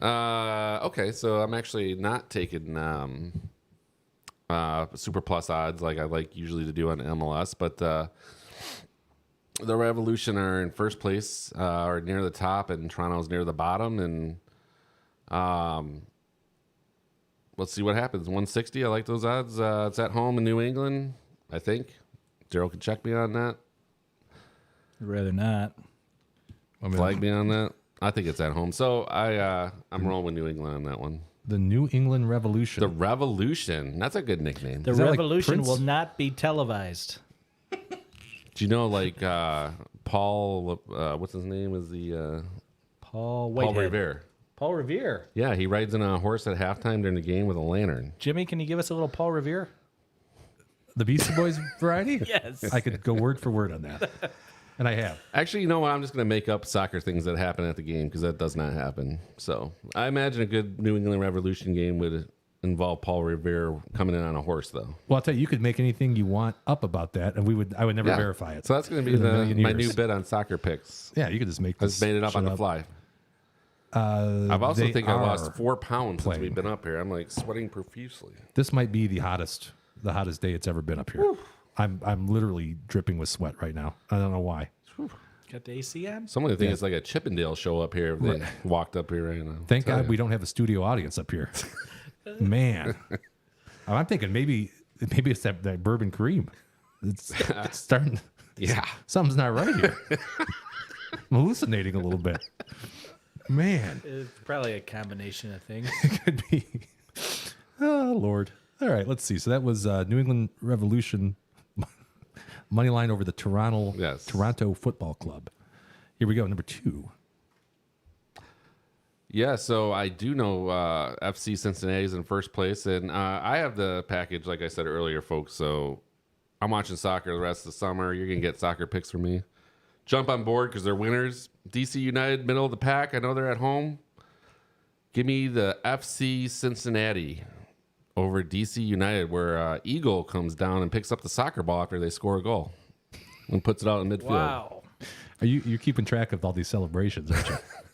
Okay, so I'm actually not taking super plus odds like I like usually to do on MLS, but the Revolution are in first place or near the top, and Toronto's near the bottom. And let's see what happens. 160. I like those odds. It's at home in New England, I think. Daryl can check me on that. I'd rather not. Flag me on that. I think it's at home. So I'm rolling with New England on that one. The New England Revolution. The Revolution. That's a good nickname. The Is that like revolution Prince? will not be televised. Do you know, like, Paul, what's his name? Is the Paul Paul Whitehead. Revere. Paul Revere. Yeah, he rides in a horse at halftime during the game with a lantern. Jimmy, can you give us a little Paul Revere? The Beastie Boys variety? Yes. I could go word for word on that. And I have. Actually, you know what? I'm just going to make up soccer things that happen at the game because that does not happen. So I imagine a good New England Revolution game would involve Paul Revere coming in on a horse, though. Well, I'll tell you could make anything you want up about that, and I would never verify it. So that's going to be in a million my years. new bit on soccer picks. Yeah, you could just make I this. just made it up on shit the fly. I've also they think I are lost 4 pounds playing. since we've been up here. I'm like sweating profusely. This might be the hottest day it's ever been up here. I'm literally dripping with sweat right now. I don't know why. Got the AC on? Someone would think it's like a Chippendale show up here if they walked up here right now. Thank Tell God ya. we don't have a studio audience up here. Man, I'm thinking maybe it's that bourbon cream. It's starting. Yeah. Something's not right here. I'm hallucinating a little bit. Man, It's probably a combination of things. it could be. Oh Lord. All right, let's see. So that was New England Revolution money line over the Toronto Football Club. Here we go, number 2. Yeah, so I do know FC Cincinnati is in first place, and I have the package, like I said earlier, folks. So I'm watching soccer the rest of the summer. You're going to get soccer picks from me. Jump on board because they're winners. DC United, middle of the pack. I know they're at home. Give me the FC Cincinnati over DC United, where Eagle comes down and picks up the soccer ball after they score a goal and puts it out in midfield. Wow. You're keeping track of all these celebrations, aren't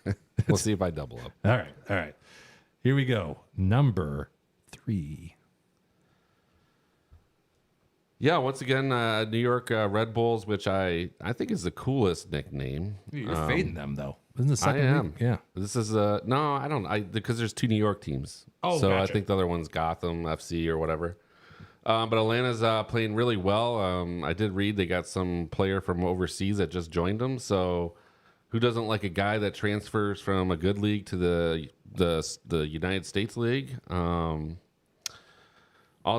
you? We'll see if I double up. All right. Here we go. Number 3. Yeah, once again, New York Red Bulls, which I think is the coolest nickname. You're fading them though. Isn't the I second am. week? Yeah. This is no, I don't. Because there's 2 New York teams. Oh, so I gotcha. think the other one's Gotham FC or whatever. But Atlanta's playing really well. I did read they got some player from overseas that just joined them. So who doesn't like a guy that transfers from a good league to the United States League? All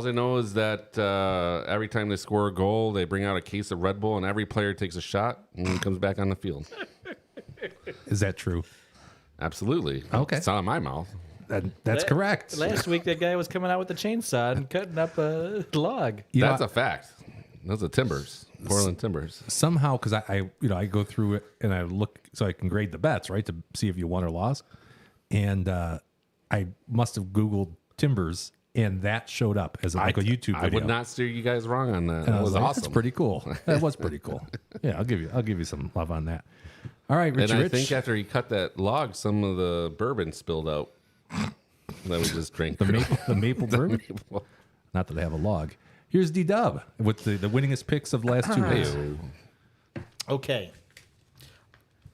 I know is that every time they score a goal, they bring out a case of Red Bull, and every player takes a shot and comes back on the field. Is that true? Absolutely. Okay. It's out of my mouth. That's correct. Last week, that guy was coming out with the chainsaw and cutting up a log. You know, That's a fact. Those are Timbers, Portland Timbers. somehow because I go through it and I look so I can grade the bets, right, to see if you won or lost. And I must have Googled Timbers, and that showed up as a YouTube video. I would not steer you guys wrong on that. And I That was like, awesome. That's pretty cool. That was pretty cool. Yeah, I'll give you some love on that. All right, Richie And I Rich. think after he cut that log, some of the bourbon spilled out that we just drank. the maple bourbon. Not that they have a log. Here's D-Dub with the winningest picks of the last 2 weeks. Okay.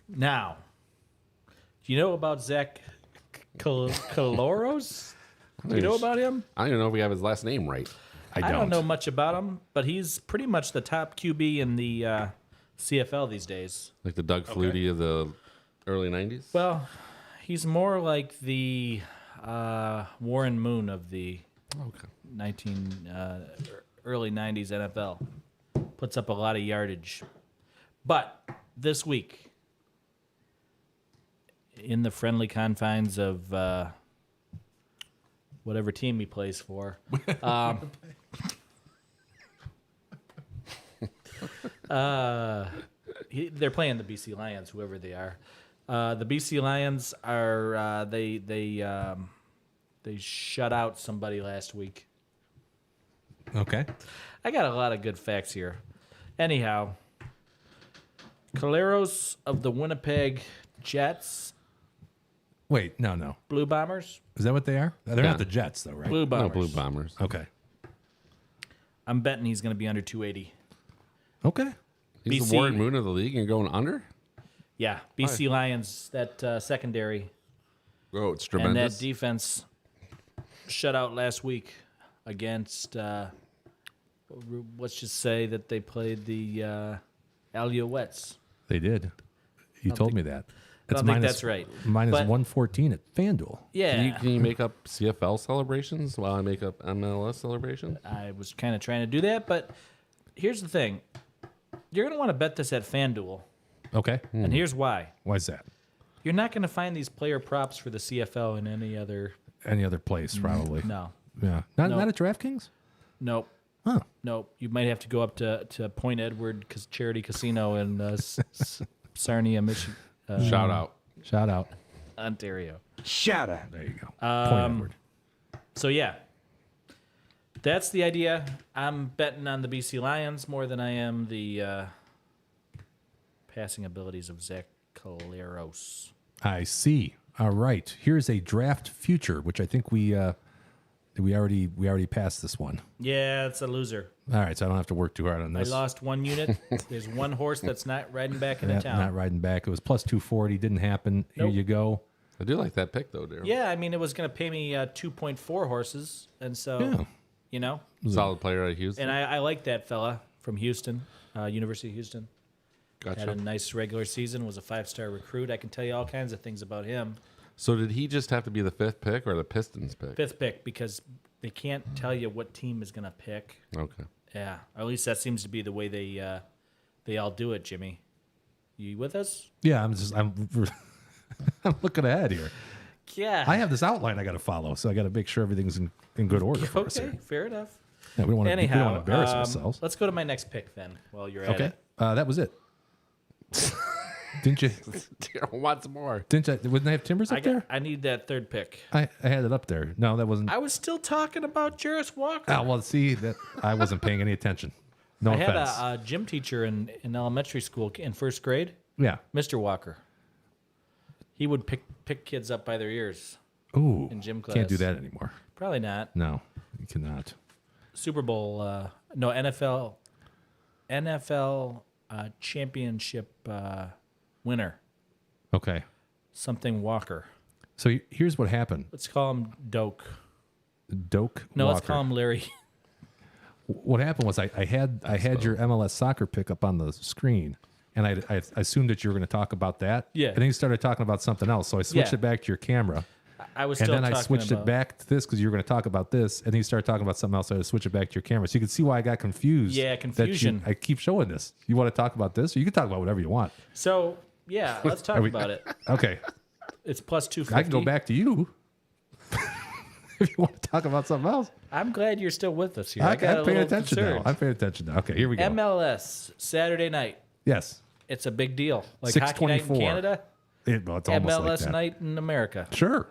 Now, do you know about Zach Caloros? Do you know about him? I don't even know if we have his last name right. I don't know much about him, but he's pretty much the top QB in the CFL these days. Like the Doug Flutie of the early 90s. Well, he's more like the Warren Moon of the early 90s NFL. Puts up a lot of yardage. But this week, in the friendly confines of whatever team he plays for, they're playing the BC Lions, whoever they are. The BC Lions are they shut out somebody last week. Okay. I got a lot of good facts here. Anyhow, Caleros of the Winnipeg Jets, Wait, no. Blue Bombers, Is that what they are? They're Yeah. not the Jets, though, right? Blue No Bombers. Blue Bombers. Okay. I'm betting he's going to be under 280. Okay. He's BC. the Warren Moon of the league and going under? Yeah, BC Lions, that secondary Oh, it's and tremendous. that defense shut out last week against, let's just say that they played the Alouettes. They did. You told me that. I don't think that's right. Minus But- 114 at FanDuel. Yeah, Can you make up CFL celebrations while I make up MLS celebrations? I was kind of trying to do that, but here's the thing. You're going to want to bet this at FanDuel, Okay. and here's why. Why is that? You're not going to find these player props for the CFL in any other... Any other place, probably. No. Yeah. Not at DraftKings? Nope. Huh. No, you might have to go up to Point Edward Charity Casino in Sarnia, Michigan, Shout out. Shout out. Ontario. Shatter. There you go. Point Edward. So yeah, that's the idea. I'm betting on the BC Lions more than I am the passing abilities of Zach Caleros. I see. All right. Here's a draft future, which I think we already passed this one. Yeah, it's a loser. All right, so I don't have to work too hard on I this. lost 1 unit. There's one horse that's not riding back into town. Not riding back. It was plus 240. Didn't happen. Nope. Here you go. I do like that pick though, Daryl. Yeah, I mean, it was going to pay me 2.4 horses, and so Yeah. you know, Solid player out of Houston. and I like that fella from Houston, University of Houston. Had a Gotcha. nice regular season. Was a 5-star recruit. I can tell you all kinds of things about him. So did he just have to be the 5th pick or the Pistons pick? 5th pick because they can't tell you what team is going to pick. Okay. Yeah, or at least that seems to be the way they all do it. Jimmy, you with us? Yeah, I'm I'm looking ahead here. Yeah. I have this outline I got to follow, so I got to make sure everything's in good order for us Okay, here. fair enough. Yeah, we don't want to Anyhow, embarrass ourselves. let's go to my next pick then. While you're at Okay, it. that was it. Didn't you? Daryl wants more. Wouldn't they have Timbers up there? I need that 3rd pick. I had it up there. No, that wasn't. I was still talking about Jarris Walker. Oh, well, see, that I wasn't paying any attention. No I had offense. a gym teacher in elementary school in 1st grade, Yeah. Mr. Walker. He would pick kids up by their ears. Ooh. In gym Can't do class. that anymore. Probably not. No, you cannot. Super Bowl, no, NFL championship winner, Okay. something Walker. So here's what happened. Let's call him Doak. Doak No, Walker. let's call him Larry. What happened was I had your MLS soccer pick up on the screen, and I assumed that you were going to talk about that. Yeah. And then you started talking about something else. So I switched Yeah. it back to your camera. I was And still then I talking switched about, it back to this because you were going to talk about this. And then you started talking about something else. So I had to switch it back to your camera. So you can see why I got confused. Yeah, that confusion. I keep showing this. You want to talk about this? Or you can talk about whatever you want. So yeah, let's talk Are we- about it. Okay. It's plus 250. I can go back to you if you want to talk about something else. I'm glad you're still with us here. I got a I'm paying little attention concerned. now. I'm paying attention now. Okay, here we go. MLS Saturday night. Yes. It's a big deal. Like hockey night in 6:24. Canada, Well, it's almost MLS like that. night in America. Sure.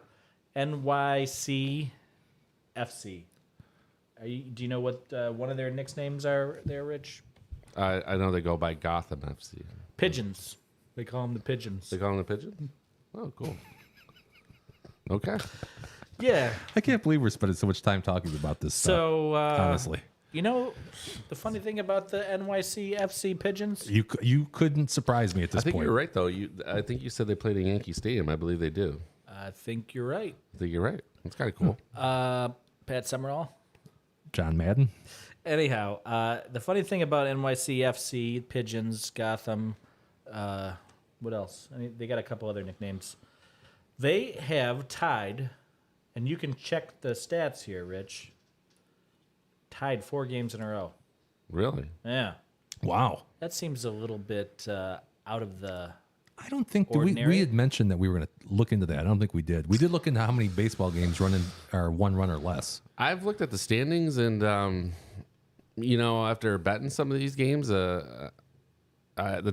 NYC FC. Do you know what one of their nicknames are there, Rich? I know they go by Gotham FC. Pigeons. They call them the Pigeons. They call them the Pigeon? Oh, cool. Okay. Yeah. I can't believe we're spending so much time talking about this stuff. So, Honestly, you know, the funny thing about the NYC FC Pigeons? you couldn't surprise me at I this think point. you're right, though. I think you said they played in Yankee Stadium. I believe they do. I think you're right. I think you're right. That's kind of cool. Pat Summerall. John Madden. Anyhow, the funny thing about NYC FC, Pigeons, Gotham, what else? I mean, they got a couple other nicknames. They have tied, and you can check the stats here, Rich. Tied 4 games in a row. Really? Yeah. Wow. That seems a little bit out of the... I don't think we Ordinary? had mentioned that we were going to look into that. I don't think we did. We did look into how many baseball games are 1 run or less. I've looked at the standings, and after betting some of these games, the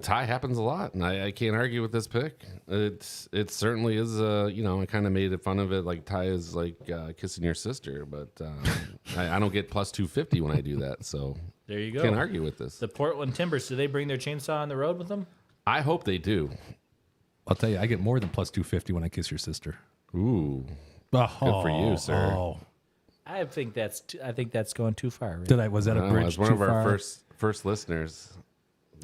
tie happens a lot, and I can't argue with this pick. It certainly is. I kind of made fun of it, like tie is like kissing your sister, but I don't get plus 250 when I do that, so There you go. can't argue with this. The Portland Timbers, do they bring their chainsaw on the road with them? I hope they do. I'll tell you, I get more than plus 250 when I kiss your sister. Ooh, Good for you, sir. Oh. I think that's going too far. Rich. Was that a no, bridge as one too of our far? first listeners.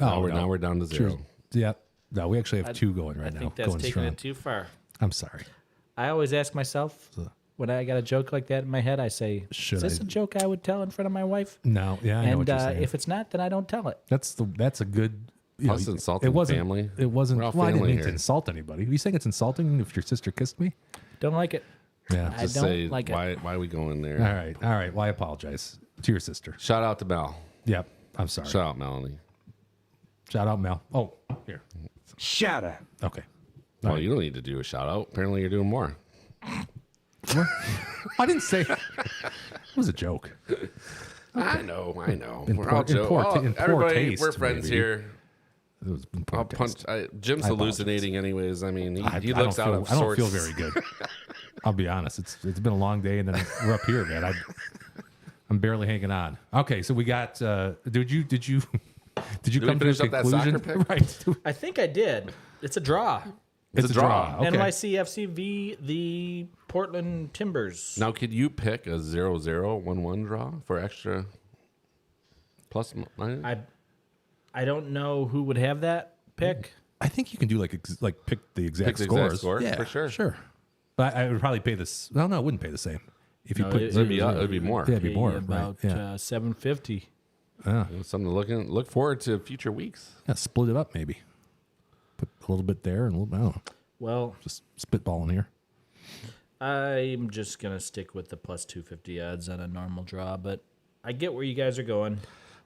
Oh, Now we're down to 0. Sure. Yeah. No, we actually have 2 going right I now. think that's going taking strong. it too far. I'm sorry. I always ask myself when I got a joke like that in my head, I say, Should "Is this I- a joke I would tell in front of my wife?" No, yeah, I know And what you're saying. if it's not, then I don't tell it. That's a good. Plus insulting it wasn't, family. It wasn't. We're all Well, I didn't family mean to here. insult anybody. Are you saying it's insulting if your sister kissed me? Don't like it. Yeah. I Just don't say like it. why are we going there? All right. Well, I apologize to your sister. Shout out to Mel. Yep. I'm sorry. Shout out Melanie. Shout out, Mel. Oh, here. Shatter. Okay. Well, you don't need to do a shout out. Apparently, you're doing more. I didn't say. It was a joke. I know. In We're poor- all in joking. poor ta- in poor Everybody, taste, we're friends maybe. here. It was in poor I'll punch. taste. Jim's I hallucinating, anyways. I mean, I he don't looks out feel- of I don't sorts. feel very good. I'll be honest. It's been a long day, and then we're up here, man. I'm barely hanging on. Okay, so we got. Did you we come to a finish up that conclusion? soccer pick? Right. I think I did. It's a draw. It's a draw. Okay. NYCFC v. the Portland Timbers. Now, could you pick a 0-0-1-1 draw for extra plus minus? I don't know who would have that pick. I think you can do like pick the exact Pick the scores. exact score, Yeah, for sure. Sure. But I would probably pay this. No, it wouldn't pay the same. If you No, put it- It'd be more. Yeah, it'd be Pay more. about Right. Yeah. $750. Something to look forward to future weeks. Yeah, split it up maybe. Put a little bit there and a little bit. I don't know. Well, Just spitballing here. I'm just gonna stick with the plus 250 odds on a normal draw, but I get where you guys are going.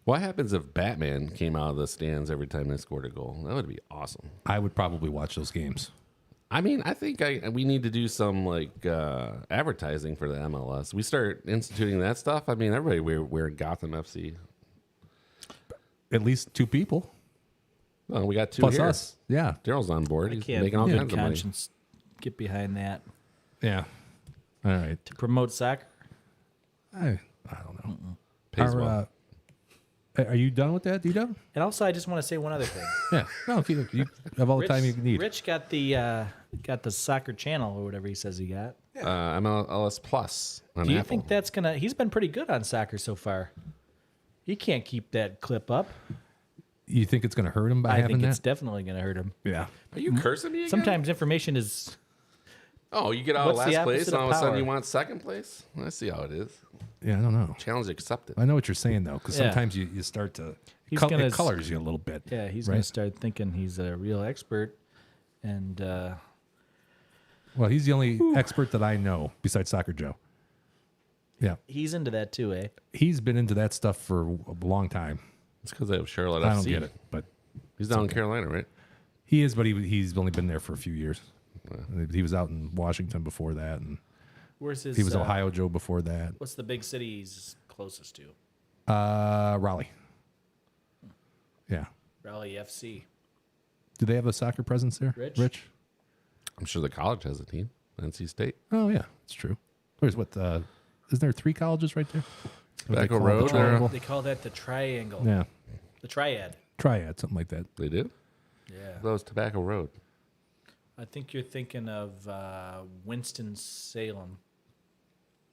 What happens if Batman came out of the stands every time they scored a goal? That would be awesome. I would probably watch those games. I mean, I think we need to do some advertising for the MLS. We start instituting that stuff. I mean, everybody wearing Gotham FC. At least 2 people Well, we got 2 plus here. us. Yeah. Daryl's on board. I He's can't making all in kinds of money. conscience get behind that Yeah. All right. to promote soccer. I don't know. Pays Are, well. are you done with that, D-Dub? And also, I just want to say one other thing. Yeah. No, if you have all the time you need. Rich got the soccer channel or whatever he says he got. MLS Plus on Do you Apple. think that's gonna? He's been pretty good on soccer so far. He can't keep that clip up. You think it's going to hurt him by I having think that? it's definitely gonna hurt him. Yeah. Are you cursing me again? Sometimes information is. Oh, you get out of What's the last place opposite and all of of a sudden power? you want second place? I see how it is. Yeah, I don't know. Challenge accepted. I know what you're saying, though, because Yeah. sometimes you start to. He's gonna it colors you a little bit. Yeah, he's right? gonna start thinking he's a real expert, and Well, he's the only expert that I know besides Soccer Joe. Yeah. he's into that too, eh? He's been into that stuff for a long time. It's because they have Charlotte I FC. don't get it, but He's down in Carolina, right? he is. But he's only been there for a few years. He was out in Washington before that, and Where's his? he was Ohio Joe before that. What's the big city he's closest to? Raleigh. Yeah. Raleigh FC. Do they have a soccer presence there? Rich? I'm sure the college has a team. NC State. Oh yeah, it's true. There's what? Isn't there 3 colleges right there? What they Tobacco call it, the Road, triangle? They call that the triangle. Yeah, The triad. triad, something like that. They did? Yeah. That was Tobacco Road. I think you're thinking of Winston-Salem.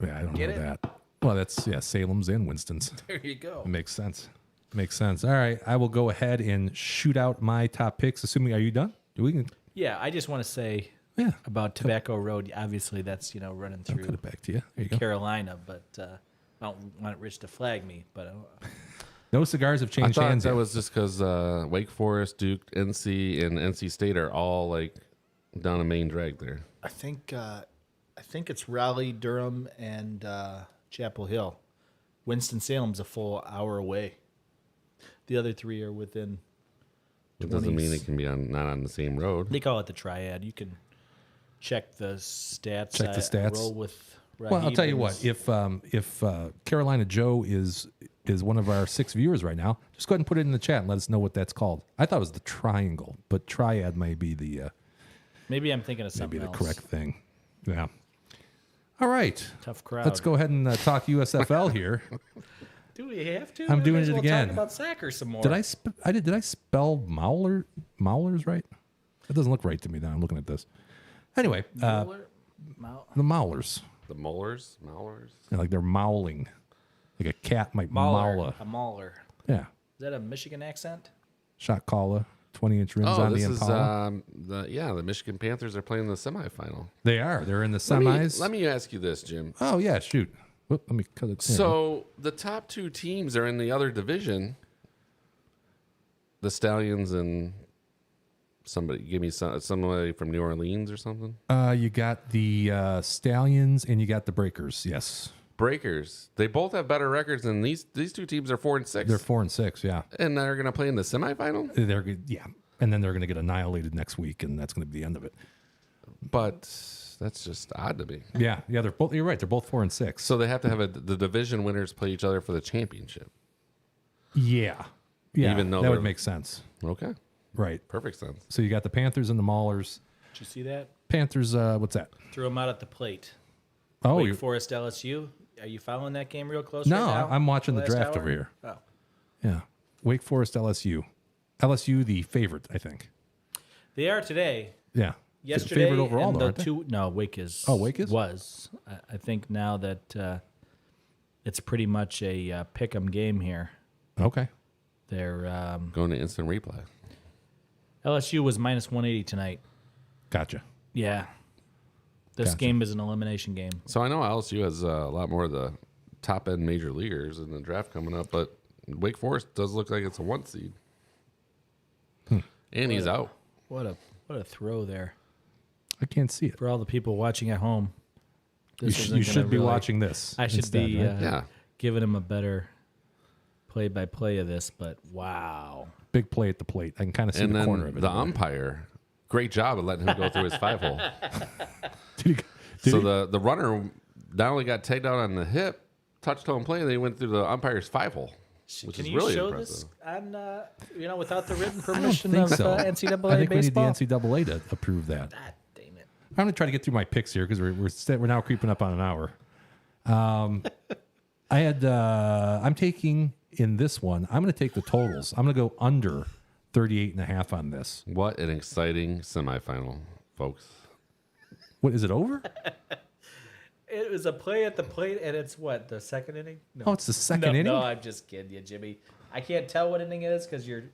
Yeah, I don't Get know it? that. Well, that's Salem's and Winston's. There you go. It makes sense. Makes sense. All right, I will go ahead and shoot out my top picks. Assuming, are you done? We can. Yeah, I just want to say Yeah, about Tobacco Road. Obviously, that's running I'll cut through it back to you. There you go. Carolina, but I don't want Rich to flag me. But No cigars have I changed thought hands that yet. was just because Wake Forest, Duke, NC, and NC State are all like down a main drag there. I think it's Raleigh, Durham, and Chapel Hill. Winston-Salem's a full hour away. The other 3 are within. It doesn't mean 20s. it can be not on the same road. They call it the triad. You can check the stats. Check the stats. Roll with. Well, I'll tell you what. Raheem If Carolina Joe is one of our 6 viewers right now, just go ahead and put it in the chat and let us know what that's called. I thought it was the triangle, but triad may be the maybe I'm thinking of something else. correct thing. Yeah. All right. Tough crowd. Let's go ahead and talk USFL here. Do we have to? I'm We doing might as it well again. Talk about soccer some more. Did I spell Maulers right? That doesn't look right to me now. I'm looking at this. Anyway, Mueller? the Maulers. The Maulers? Like they're mauling. Like a cat might maul. Mauler. A Mauler. Yeah. Is that a Michigan accent? Shot caller, 20-inch rims Oh, on the this is Impala. the Michigan Panthers are playing the semifinal. They are. They're in the Let semis. me ask you this, Jim. Oh, yeah, shoot. Whoop, let me cut it. So the top 2 teams are in the other division. The Stallions and somebody give me somebody from New Orleans or something. You got the Stallions and you got the Breakers. Yes. Breakers. They both have better records than these 2 teams are 4-6. They're 4-6, yeah. And they're going to play in the semifinal. Yeah. And then they're going to get annihilated next week, and that's going to be the end of it. But That's just odd to me. Yeah, they're both. You're right. They're both 4 and 6. So they have to have the division winners play each other for the championship. Yeah, Even though that would they're- make sense. Okay, Right. perfect sense. So you got the Panthers and the Maulers. Did you see that? Panthers. What's that? Threw him out at the plate. Oh, Wake you Forest LSU. Are you following that game real close? No, right now? I'm watching the last draft hour? over here. Oh, Yeah. Wake Forest, LSU. LSU, the favorite, I think. they are today. Yeah. Yesterday, favorite overall, and though, the aren't they? two. No, Wake is. Oh, Wake is? was. I think now that it's pretty much a pick 'em game here. Okay. They're Going to instant replay. LSU was minus 180 tonight. Gotcha. Yeah, this Gotcha. game is an elimination game. So I know LSU has a lot more of the top end major leaguers in the draft coming up, but Wake Forest does look like it's a 1 seed. And he's out. What a throw there I can't see it. for all the people watching at home. You, This isn't you gonna should be really- watching this. I should instead, be right? Yeah. giving him a better play-by-play of this, but wow. Big play at the plate. I can kind of see And the then corner of it. the umpire, great job of letting him go through his 5-hole. Did he- So the runner not only got tagged out on the hip, touched home play, they went through the umpire's 5-hole, which Can is you really show impressive. this on, without the written I don't permission think of so. NCAA I think baseball? we need the NCAA to approve that. God damn it. I'm going to try to get through my picks here because we're now creeping up on an hour. I'm taking in this one, I'm going to take the totals. I'm going to go under 38.5 on this. What an exciting semifinal, folks. What is it over? It was a play at the plate, and it's what, the second inning? No, Oh, it's the second inning? No, I'm just kidding you, Jimmy. I can't tell what inning it is because your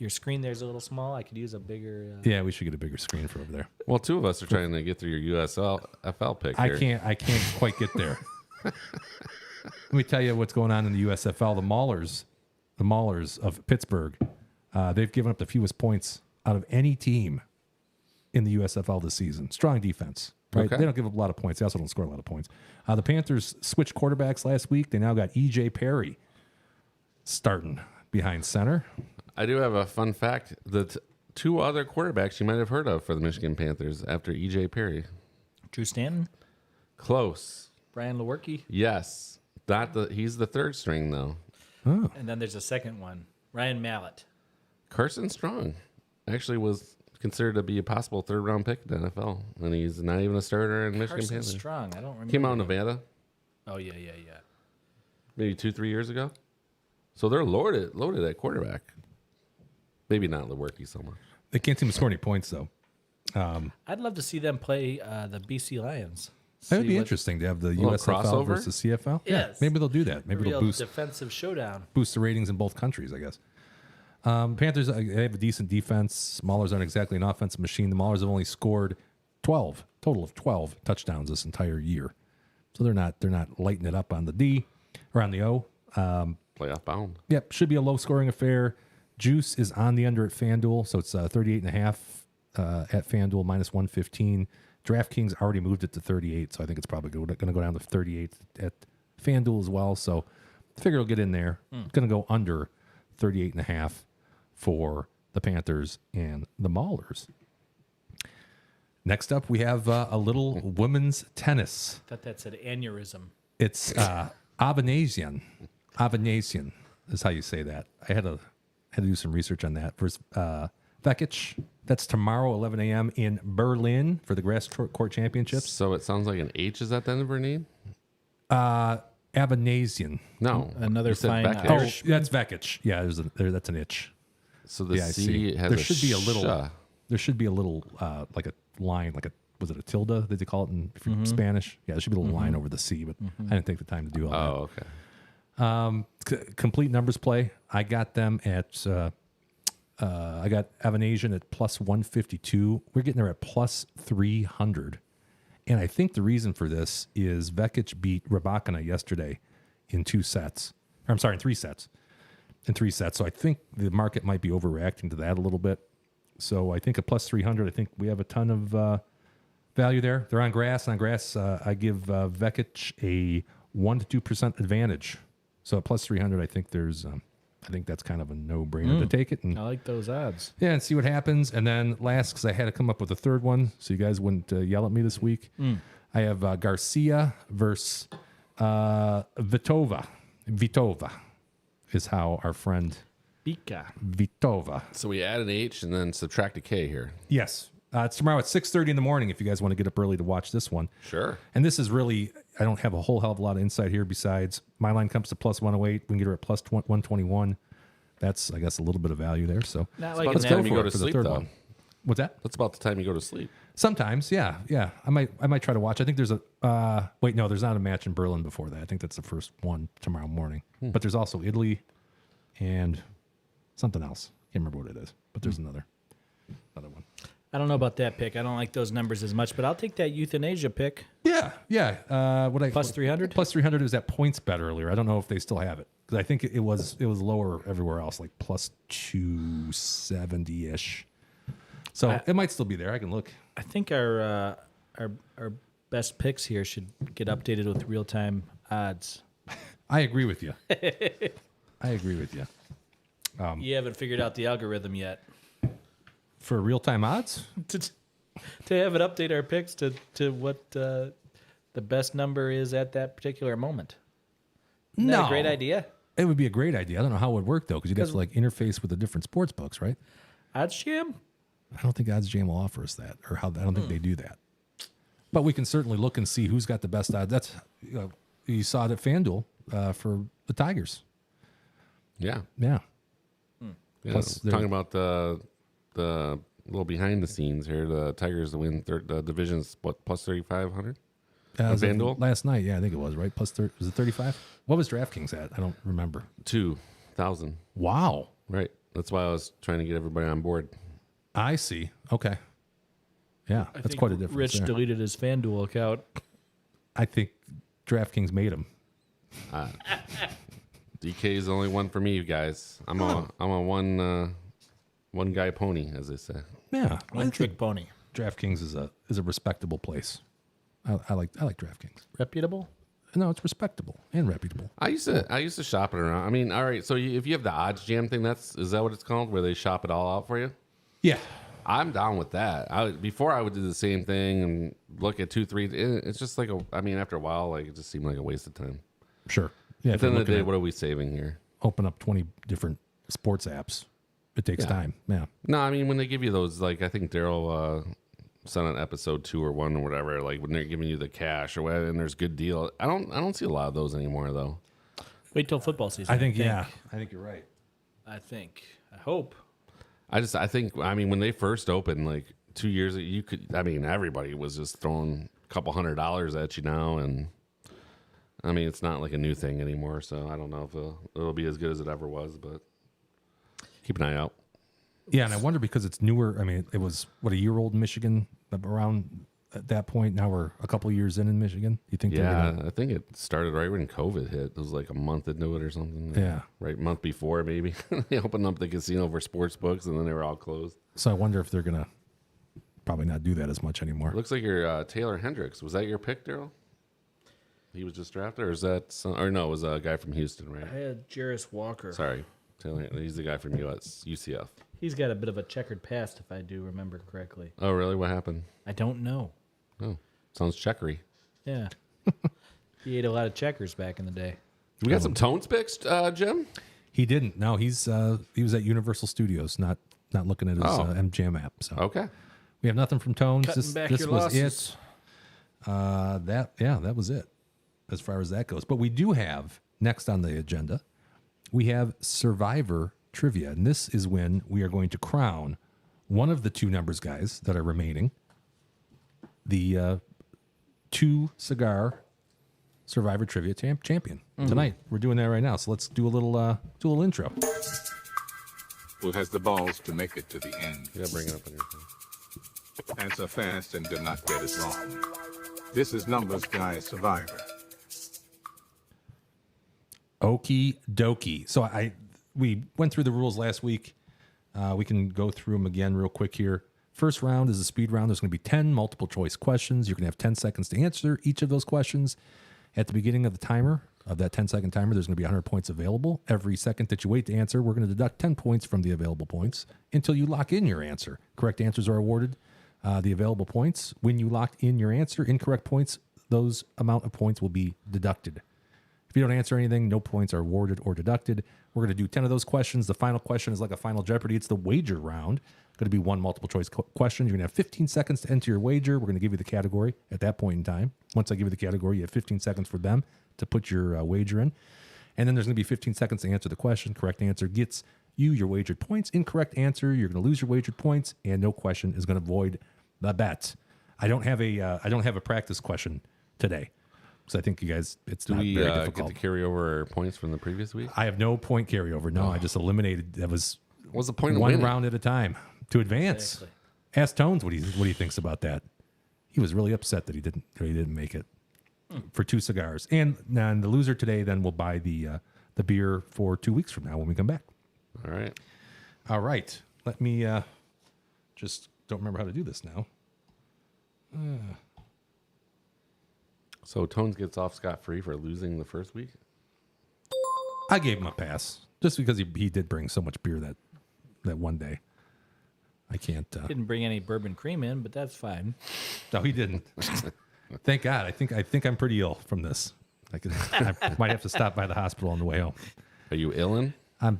screen there's a little small. I could use a bigger. Yeah, we should get a bigger screen for over there. Well, two of us are trying to get through your USFL pick here. I can't quite get there. Let me tell you what's going on in the USFL. The Maulers of Pittsburgh, they've given up the fewest points out of any team in the USFL this season. Strong defense, right? Okay. They don't give up a lot of points. They also don't score a lot of points. The Panthers switched quarterbacks last week. They now got E.J. Perry starting behind center. I do have a fun fact that two other quarterbacks you might have heard of for the Michigan Panthers after E.J. Perry. Drew Stanton, Close. Brian Lewerke, Yes. He's the third string, though. and then there's a second one, Ryan Mallett. Carson Strong actually was considered to be a possible third-round pick in the NFL, and he's not even a starter in Michigan Carson Panthers. Strong. I don't remember. Came out in him. Nevada Oh yeah. maybe 2-3 years ago. So they're loaded at quarterback. Maybe not Lewerke so much. They can't seem to score any points, though. I'd love to see them play the BC Lions. That would See be what- interesting to have the little USFL crossover? versus CFL. Yeah, Yes. maybe they'll do that. Maybe Real it'll boost defensive showdown. the ratings in both countries, I guess. Panthers, they have a decent defense. Maulers aren't exactly an offensive machine. The Maulers have only scored total of 12 touchdowns this entire year. So they're not lighting it up on the D or on the O. Playoff bound. Yep, should be a low scoring affair. Juice is on the under at FanDuel, so it's 38.5 at FanDuel minus 115. DraftKings already moved it to 38, so I think it's probably going to go down to 38 at FanDuel as well. So I figure it'll get in there. It's going to go under 38.5 for the Panthers and the Maulers. Next up, we have a little women's tennis. Thought that said aneurysm. It's Avanesian. Avanesian is how you say that. I had to do some research on that. Versus Vekic. That's tomorrow, 11 a.m. in Berlin for the grass court championships. So it sounds like an H is at the end of her name? Avanesian. No. Another You said fine Beckett. Oh, Irish- that's Vekic. Yeah, that's an itch. So the Yeah, I C see. has There a should be a little. sha. There should be a little like a line, was it a tilde? Did they call it in Spanish? Yeah, there should be a little line over the C, but I didn't take the time to do all that. Oh, okay. Complete numbers play. I got them at. I got Avanesian at plus 152. We're getting there at plus 300, and I think the reason for this is Vekic beat Rybakina yesterday in 2 sets. Or, I'm sorry, in 3 sets. So I think the market might be overreacting to that a little bit. So I think at plus 300, I think we have a ton of value there. They're on grass. On grass, I give Vekic a 1 to 2% advantage. So at plus 300, I think there's I think that's kind of a no-brainer to take it and I like those odds. yeah, and see what happens. And then last, because I had to come up with a third one, so you guys wouldn't yell at me this week. I have Garcia versus Vitova. Vitova is how our friend Bika. Vitova. So we add an H and then subtract a K here. Yes, it's tomorrow at 6:30 in the morning. If you guys want to get up early to watch this one. Sure. And this is really, I don't have a whole hell of a lot of insight here. Besides, my line comes to plus 108. We can get her at plus 121. That's, I guess, a little bit of value there. So Not About like the let's an go time for you go it to for the sleep, third though. one. What's that? That's about the time you go to sleep. Sometimes, yeah. I might try to watch. I think there's a wait, no, there's not a match in Berlin before that. I think that's the first one tomorrow morning. But there's also Italy and something else. Can't remember what it is. But there's another one. I don't know about that pick. I don't like those numbers as much, but I'll take that euthanasia pick. Yeah. Plus 300? Plus 300 is at points bet earlier. I don't know if they still have it because I think it was lower everywhere else, like plus 270 ish. So it might still be there. I can look. I think our best picks here should get updated with real time odds. I agree with you. I agree with you. You haven't figured out the algorithm yet. For real time odds, to have it update our picks to what the best number is at that particular moment. Isn't that a great idea? It would be a great idea. I don't know how it would work though, because you'd have to like interface with the different sports books, right? Odds Jam? I don't think Odds Jam will offer us that, or how. I don't think they do that. But we can certainly look and see who's got the best odds. That's you saw it at FanDuel for the Tigers. Yeah. Yeah. Yeah. Plus they're- Talking about the little behind the scenes here, the Tigers to win the division's what plus 3,500. As of FanDuel? last night, yeah, I think it was right. Plus 30, was it 35? What was DraftKings at? I don't remember. 2,000. Wow. Right. That's why I was trying to get everybody on board. I see. Okay. Yeah, that's quite a difference. Rich there. deleted his FanDuel account. I think DraftKings made him. DK is the only one for me, you guys. I'm a one guy pony, as they say. Yeah, One trick pony. DraftKings is a respectable place. I like DraftKings. Reputable? No, it's respectable and reputable. I used to shop it around. I mean, all right. So if you have the odds jam thing, is that what it's called, where they shop it all out for you? Yeah, I'm down with that. Before I would do the same thing and look at 2, 3. It's just like after a while, like it just seemed like a waste of time. sure. Yeah, At the end of the day, what are we saving here? open up 20 different sports apps. It takes time. Yeah. No, I mean when they give you those, like I think Daryl said on episode 2 or 1 or whatever, like when they're giving you the cash or whatever, and there's good deal. I don't see a lot of those anymore though. Wait till football season. I think yeah. I think you're right. I think. I hope. I think when they first opened like 2 years, everybody was just throwing a couple $100 at you now, and I mean it's not like a new thing anymore. So I don't know if it'll be as good as it ever was, but keep an eye out. Yeah, and I wonder because it's newer. I mean, it was a year old in Michigan around at that point. Now we're a couple years in Michigan. You think? they're Yeah, gonna- I think it started right when COVID hit. It was like a month into it or something. Yeah. Right, month before maybe. They opened up the casino for sports books and then they were all closed. So I wonder if they're gonna probably not do that as much anymore. Looks like your Taylor Hendricks. Was that your pick, Daryl? He was just drafted, or is that or no? It was a guy from Houston, right? I had Jarris Walker. Sorry, Taylor. He's the guy from UCF. He's got a bit of a checkered past, if I do remember correctly. Oh, really? What happened? I don't know. Oh, sounds checkery. Yeah. He ate a lot of checkers back in the day. We got some Tones picks, Jim. He didn't. No, he was at Universal Studios, not looking at his MGM app. So Okay. we have nothing from Tones. Cutting back this your was losses. it. That was it as far as that goes. But we do have next on the agenda, we have Survivor Trivia, and this is when we are going to crown one of the two numbers guys that are remaining, the 2 cigar Survivor Trivia champion tonight. We're doing that right now. So let's do a little intro. Who has the balls to make it to the end? Yeah, bring it up on your phone. Answer fast and do not get it wrong. This is Numbers Guy Survivor. Okie dokie. So we went through the rules last week. We can go through them again real quick here. First round is a speed round. There's going to be 10 multiple choice questions. You're going to have 10 seconds to answer each of those questions. At the beginning of the timer, of that 10-second timer, there's going to be 100 points available. Every second that you wait to answer, we're going to deduct 10 points from the available points until you lock in your answer. Correct answers are awarded the available points. When you locked in your answer, incorrect points, those amount of points will be deducted. If you don't answer anything, no points are awarded or deducted. We're going to do 10 of those questions. The final question is like a final Jeopardy. It's the wager round. Going to be one multiple choice question. You're going to have 15 seconds to enter your wager. We're going to give you the category at that point in time. Once I give you the category, you have 15 seconds for them to put your wager in. And then there's going to be 15 seconds to answer the question. Correct answer gets you your wagered points. Incorrect answer, you're going to lose your wagered points, and no question is going to void the bet. I don't have a practice question today. So I think you guys, it's Do not we very get difficult. to carry over points from the previous week? I have no point carryover. No, I just eliminated. That was What's the point of one winning? round at a time to advance. Exactly. Ask Tones what he thinks about that. He was really upset that he didn't make it for 2 cigars. And the loser today then will buy the beer for 2 weeks from now when we come back. All right. All right. Let me just don't remember how to do this now. So Tones gets off scot-free for losing the first week? I gave him a pass just because he did bring so much beer that one day. I can't. Didn't bring any bourbon cream in, but that's fine. No, he didn't. Thank God. I think I'm pretty ill from this. I might have to stop by the hospital on the way home. Are you illin? I'm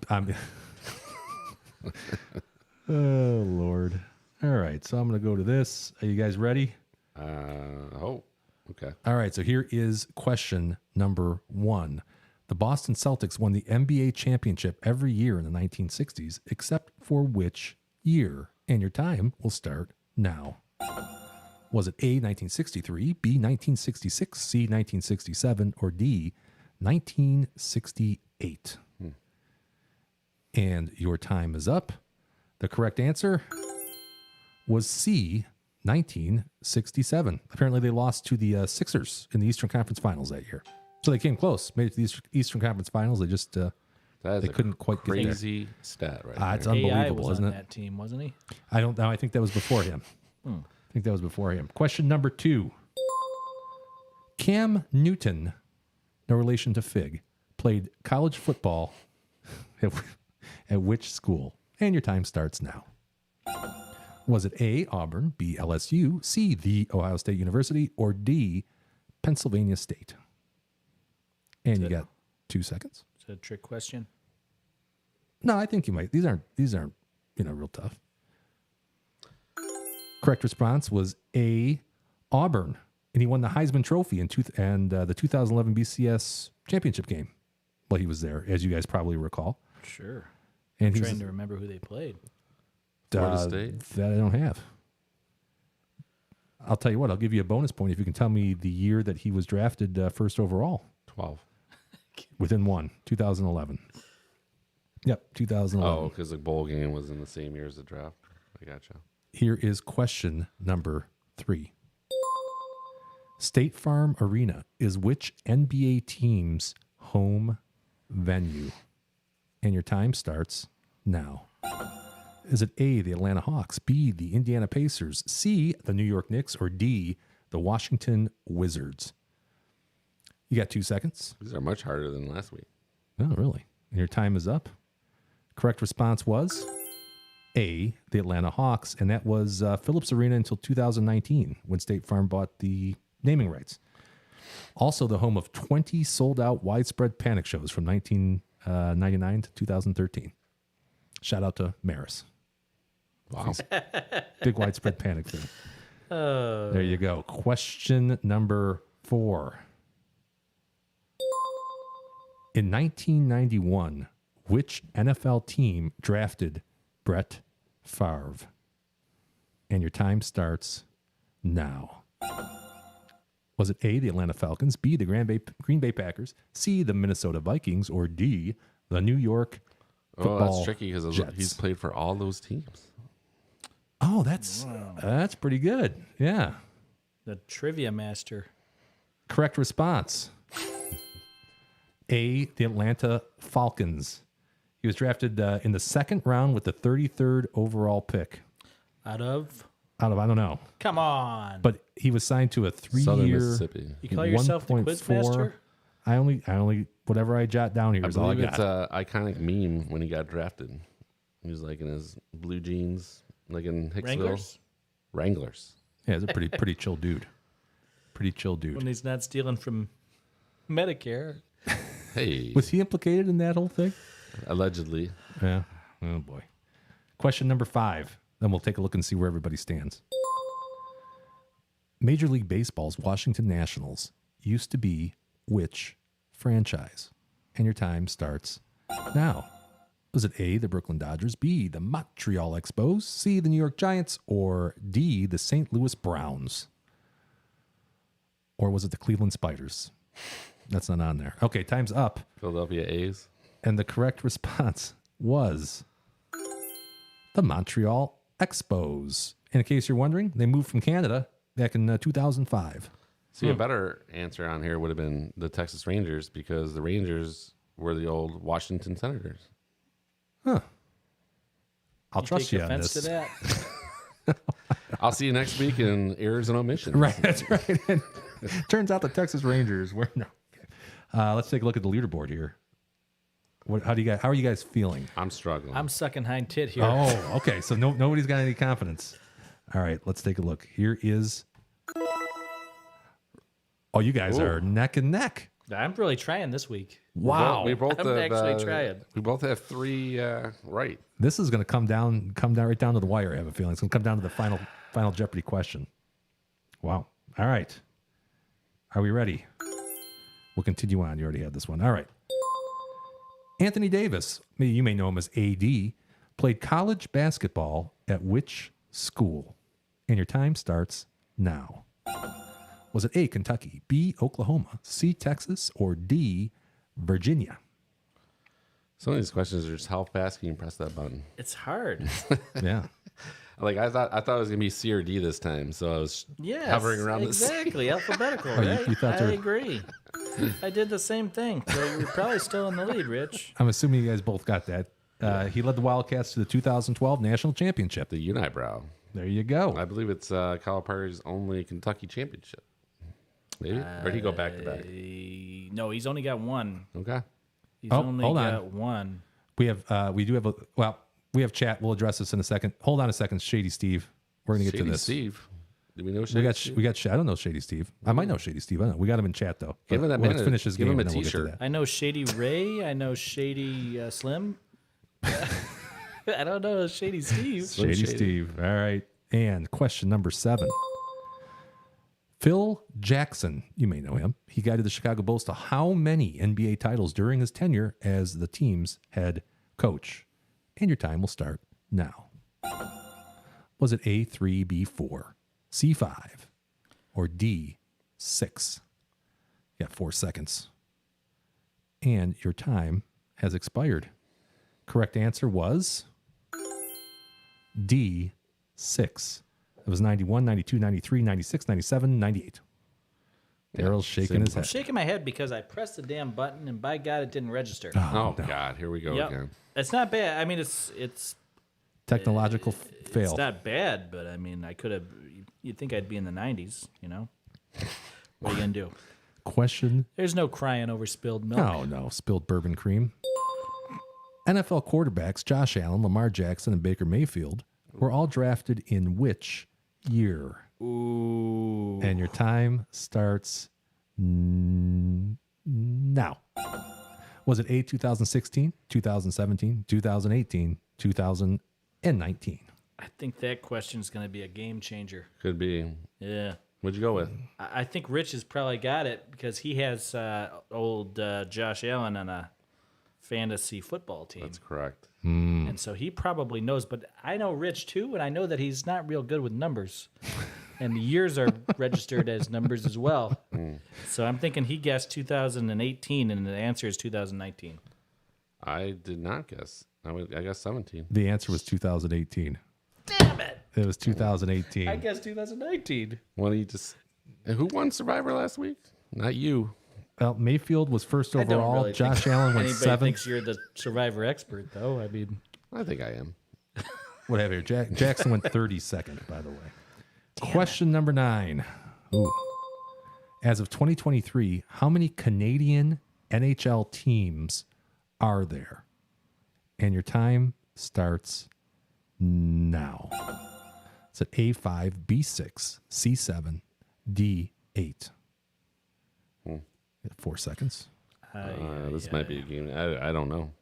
Oh Lord. All right, so I'm gonna go to this. Are you guys ready? Okay. All right, so here is question number 1. The Boston Celtics won the NBA championship every year in the 1960s, except for which year? And your time will start now. Was it A, 1963, B, 1966, C, 1967, or D, 1968? And your time is up. The correct answer was C, 1967. Apparently, they lost to the Sixers in the Eastern Conference Finals that year. So they came close, made it to the Eastern Conference Finals. They just That is they a couldn't quite get there. crazy stat right It's there. AI unbelievable, was isn't on it? that team, wasn't he? I don't know. I think that was before him. I think that was before him. Question number 2. Cam Newton, no relation to Fig, played college football at which school? And your time starts now. Was it A, Auburn, B, LSU, C, The Ohio State University, or D, Pennsylvania State? And you got 2 seconds. It's a trick question. No, I think you might. These aren't real tough. Correct response was A, Auburn, and he won the Heisman Trophy and the 2011 BCS championship game. Well, he was there, as you guys probably recall. Sure. And I'm trying to remember who they played. Florida State? That I don't have. I'll tell you what. I'll give you a bonus point if you can tell me the year that he was drafted first overall. 12. Within 2011. Yep, 2011. Oh, because the bowl game was in the same year as the draft. I gotcha. Here is question number 3. State Farm Arena is which NBA team's home venue? And your time starts now. Is it A, the Atlanta Hawks, B, the Indiana Pacers, C, the New York Knicks, or D, the Washington Wizards? You got 2 seconds. These are much harder than last week. Oh, really? And your time is up. Correct response was A, the Atlanta Hawks, and that was Phillips Arena until 2019 when State Farm bought the naming rights. Also the home of 20 sold-out widespread Panic shows from 1999 to 2013. Shout out to Maris. Wow. Big widespread Panic thing. There you go. Question number 4. In 1991, which NFL team drafted Brett Favre? And your time starts now. Was it A, the Atlanta Falcons, B, the Green Bay Packers, C, the Minnesota Vikings, or D, the New York Oh, Football that's tricky because Jets? he's played for all those teams. Oh, that's pretty good. Yeah. The trivia master. Correct response. A, the Atlanta Falcons. He was drafted in the 2nd round with the 33rd overall pick. Out of? I don't know. Come on. But he was signed to a Southern 3-year, Mississippi. You call yourself the quiz master? I only whatever I jot down here I is all I believe it's got. a iconic meme when he got drafted. He was like in his blue jeans, like in Hicksville. Wranglers? Wranglers. Yeah, he's a pretty chill dude. Pretty chill dude. When he's not stealing from Medicare. Hey, Was he implicated in that whole thing? allegedly. Yeah. Oh boy. Question number 5. Then we'll take a look and see where everybody stands. Major League Baseball's Washington Nationals used to be which franchise? And your time starts now. Was it A, the Brooklyn Dodgers, B, the Montreal Expos, C, the New York Giants, or D, the St. Louis Browns? Or was it the Cleveland Spiders? That's not on there. Okay, time's up. Philadelphia A's. And the correct response was the Montreal Expos. In case you're wondering, they moved from Canada back in 2005. See, a better answer on here would have been the Texas Rangers because the Rangers were the old Washington Senators. Huh. I'll trust Take you on offense this. to that. I'll see you next week in errors and omissions. Right, that's right. And turns out the Texas Rangers were no. Okay. Let's take a look at the leaderboard here. How are you guys feeling? I'm struggling. I'm sucking hind tit here. Oh, okay. So nobody's got any confidence. All right, let's take a look. Here is. Oh, you guys are neck and neck. I'm really trying this week. Wow. We both I'm have, actually trying. We both have 3 right. This is going to come down right down to the wire. I have a feeling it's going to come down to the final Jeopardy question. Wow. All right. Are we ready? We'll continue on. You already had this one. All right. Anthony Davis, you may know him as AD, played college basketball at which school? And your time starts now. Was it A, Kentucky, B, Oklahoma, C, Texas, or D, Virginia? Some of these questions are just how fast can you press that button? It's hard. Yeah. Like I thought it was gonna be C or D this time, so I was Yes, hovering around exactly. Alphabetical, you- right? you thought I there- agree. I did the same thing. So you're probably still in the lead, Rich. I'm assuming you guys both got that. He led the Wildcats to the 2012 National Championship. the unibrow. There you go. I believe it's Calipari's only Kentucky championship. Maybe, or did he go back to back? No, he's only got one. Okay. He's Oh, only hold got on. one. We have chat. We'll address this in a second. Hold on a second, Shady Steve. We're gonna get Shady to this. Steve. Do we know Shady Steve? We got. I don't know Shady Steve. I might know Shady Steve. I don't know. We got him in chat though. Give him that Let's man finish his give game. him a and then we'll get to t-shirt. that. I know Shady Ray. I know Shady Slim. I don't know Shady Steve. Shady Shady. Steve. All right. And question number 7. Phil Jackson, you may know him. He guided the Chicago Bulls to how many NBA titles during his tenure as the team's head coach? And your time will start now. Was it A3, B4, C5, or D6? You got 4 seconds. And your time has expired. Correct answer was D6. It was 91, 92, 93, 96, 97, 98. Daryl's shaking his I'm head. shaking my head because I pressed the damn button and by God it didn't register. Oh God, here we go Yep. again. It's not bad. I mean, it's Technological fail. It's not bad, but I mean, I could have. You'd think I'd be in the 90s, you know? What are you going to do? Question. There's no crying over spilled milk. No. Spilled bourbon cream. NFL quarterbacks Josh Allen, Lamar Jackson, and Baker Mayfield were all drafted in which year? Ooh. And your time starts now. Was it A, 2016, 2017, 2018, 2019? I think that question's going to be a game changer. Could be. Yeah. What'd you go with? I think Rich has probably got it because he has old Josh Allen on a fantasy football team. That's correct. And so he probably knows. But I know Rich, too, and I know that he's not real good with numbers. And the years are registered as numbers as well. So I'm thinking he guessed 2018, and the answer is 2019. I did not guess. I guess 17. The answer was 2018. Damn it! It was 2018. I guessed 2019. Why don't you just? And who won Survivor last week? Not you. Well, Mayfield was first I don't overall. really Josh think Allen went anybody 7th. thinks you're the Survivor expert, though. I mean, I think I am. Whatever. Jackson went 32nd, by the way. Question number 9. Ooh. As of 2023, how many Canadian NHL teams are there? And your time starts now. It's at A5, B6, C7, D8. 4 seconds. This might be a game. I don't know.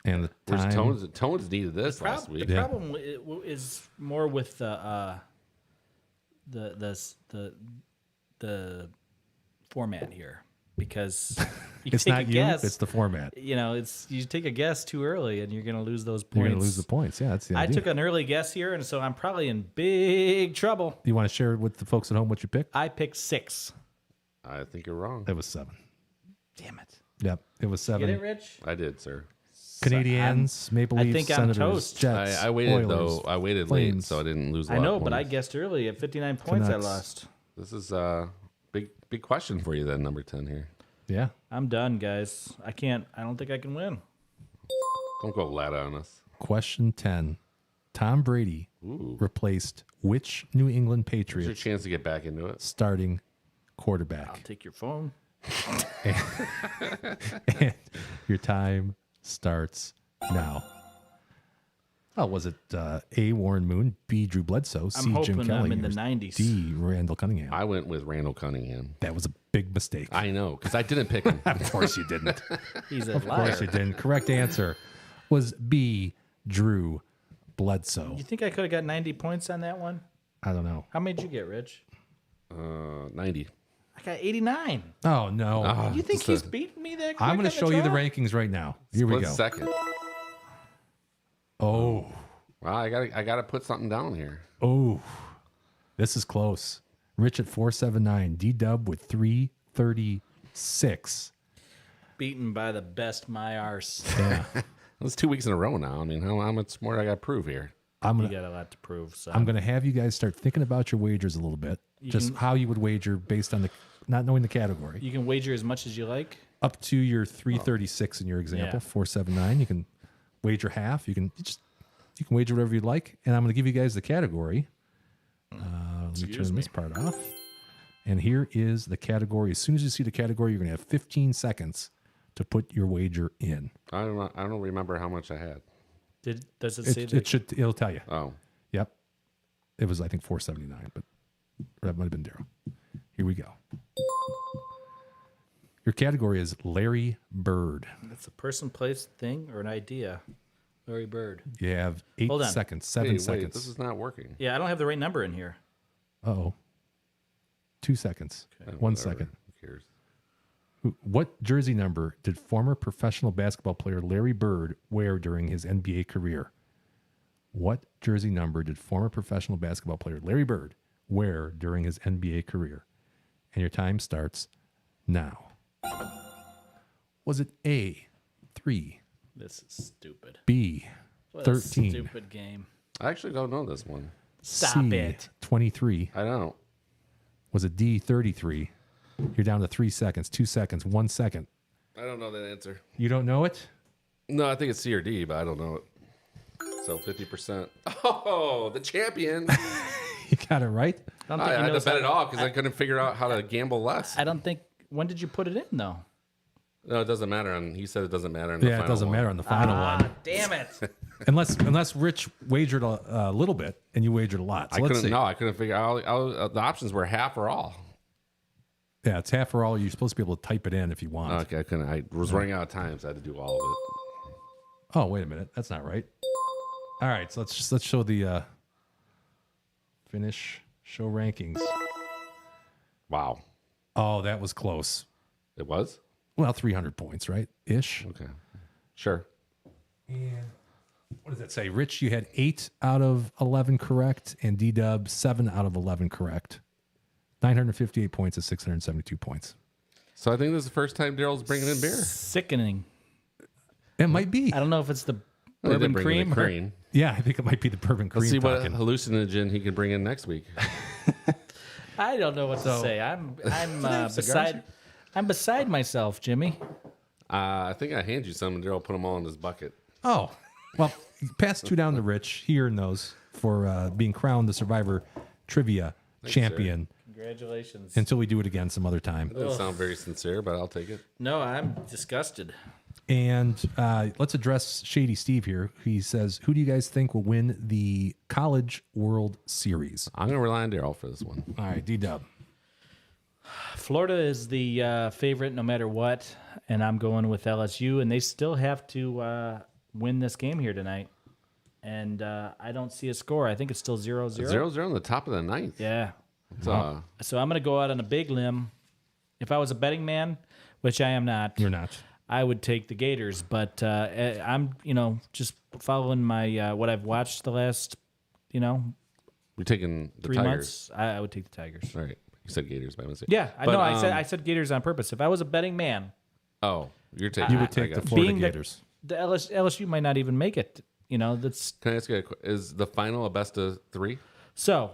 And the Where's time. Tones needed this last week. The problem is more with the format here, because you It's take not a you, guess. it's the format. You know, it's you take a guess too early and you're going to lose those points. You're going to lose the points. Yeah, that's the I idea. took an early guess here, and so I'm probably in big trouble. You want to share with the folks at home what you picked? I picked 6. I think you're wrong. It was 7. Damn it! Yep, it was 7. Get it, Rich? I did, sir. Canadians, Maple I Leafs, think I'm Senators, toast. Jets. I waited Oilers, though. I waited late, Flames. so I didn't lose. A I lot know, of but I points. guessed early at 59 points. I Canucks. lost. This is a big question for you then, number 10 here. Yeah. I'm done, guys. I don't think I can win. Don't go ladder on us. Question 10. Tom Brady replaced which New England Here's your Patriots chance to get back into it. starting I'll quarterback? take your phone. And your time starts now. Oh, was it A, Warren Moon, B, Drew Bledsoe, C, I'm hoping Jim Kelly, I'm in the or 90s. D, Randall Cunningham? I went with Randall Cunningham. That was a big mistake. I know, because I didn't pick him. Of course you didn't. He's a Of course you liar. didn't. Correct answer was B, Drew Bledsoe. You think I could have got 90 points on that one? I don't know. How many did you get, Rich? 90. I got 89. Oh, no. You think just he's a- beating me that quick I'm going on to show you the draw? rankings right now. Here we Split go. second. Oh, Wow, I gotta put something down here. oh. This is close. Rich at 479. D-Dub with 336. Beaten by the best my arse. Yeah. It's 2 weeks in a row now. I mean, how much more I got to prove here? I'm You going to got a lot to prove. So I'm going to have you guys start thinking about your wagers a little bit. Just how you would wager based on the not knowing the category. You can wager as much as you like. Up to your 336 in your example, Yeah. 479. You can wager half. You can wager whatever you'd like. And I'm going to give you guys the category. Let me turn this part off. And here is the category. As soon as you see the category, you're going to have 15 seconds to put your wager in. I don't remember how much I had. Does it say that? It'll tell you. Oh, Yep. It was, I think, 479, but that might have been Daryl. Here we go. Your category is Larry Bird. That's a person, place, thing, or an idea. Larry Bird. You have 8 Hold on. seconds, 7 wait, seconds. this is not working. Yeah, I don't have the right number in here. Uh-oh. 2 seconds. Eh, 1 whatever. second. Who cares? What jersey number did former professional basketball player Larry Bird wear during his NBA career? What jersey number did former professional basketball player Larry Bird wear during his NBA career? And your time starts now. Was it A, 3, This is stupid. B, What a 13, stupid game. I actually don't know this one. Stop C, it. 23? I don't. Was it D, 33? You're down to 3 seconds, 2 seconds, 1 second. I don't know that answer. You don't know it? No, I think it's C or D, but I don't know it. So 50%. Oh, the champion. You got it right? I don't I think he had to knows bet how- it off because I couldn't figure out how to gamble less. I don't think. When did you put it in though? No, it doesn't matter. And he said it doesn't matter. In the Yeah, it final doesn't one. matter on the final one. Damn it! Unless Rich wagered a little bit and you wagered a lot. So I let's couldn't. see. No, I couldn't figure out. The options were half or all. Yeah, it's half or all. You're supposed to be able to type it in if you want. Okay, I couldn't. I was running out of time, so I had to do all of it. Oh, wait a minute. That's not right. All right, so let's show the show rankings. Wow, Oh, that was close. it was. Well, 300 points, right? Ish. Okay, sure. And what does that say? Rich, you had 8 out of 11 correct, and D-Dub 7 out of 11 correct. 958 points to 672 points. So I think this is the first time Daryl's bringing in beer. Sickening. It might be. I don't know if it's the They did bourbon bring in the cream. cream. Yeah, I think it might be the bourbon cream. Let's see what talking. hallucinogen he can bring in next week. I don't know what to say. I'm beside myself, Jimmy. I think I hand you some, and Daryl put them all in his bucket. Oh, well, pass 2 down to Rich. He earned those for being crowned the Survivor Trivia champion Congratulations. until we do it again some other time. Doesn't sound very sincere, but I'll take it. No, I'm disgusted. And let's address Shady Steve here. He says, who do you guys think will win the College World Series? I'm going to rely on Daryl for this one. All right, D-Dub. Florida is the favorite no matter what, and I'm going with LSU, and they still have to win this game here tonight. And I don't see a score. I think it's still 0-0. 0-0 on the top of the ninth. Yeah. So, So I'm going to go out on a big limb. If I was a betting man, which I am not, You're not. I would take the Gators. But I'm, just following my what I've watched the last, you're taking the 3 Tigers. months. I would take the Tigers. All right. You said Gators by mistake. Yeah, I But, know. I said Gators on purpose. If I was a betting man, Oh, you're taking. You would I take got the you. Florida being Gators. the LSU might not even make it. That's Can I ask you is the final a best of 3? so.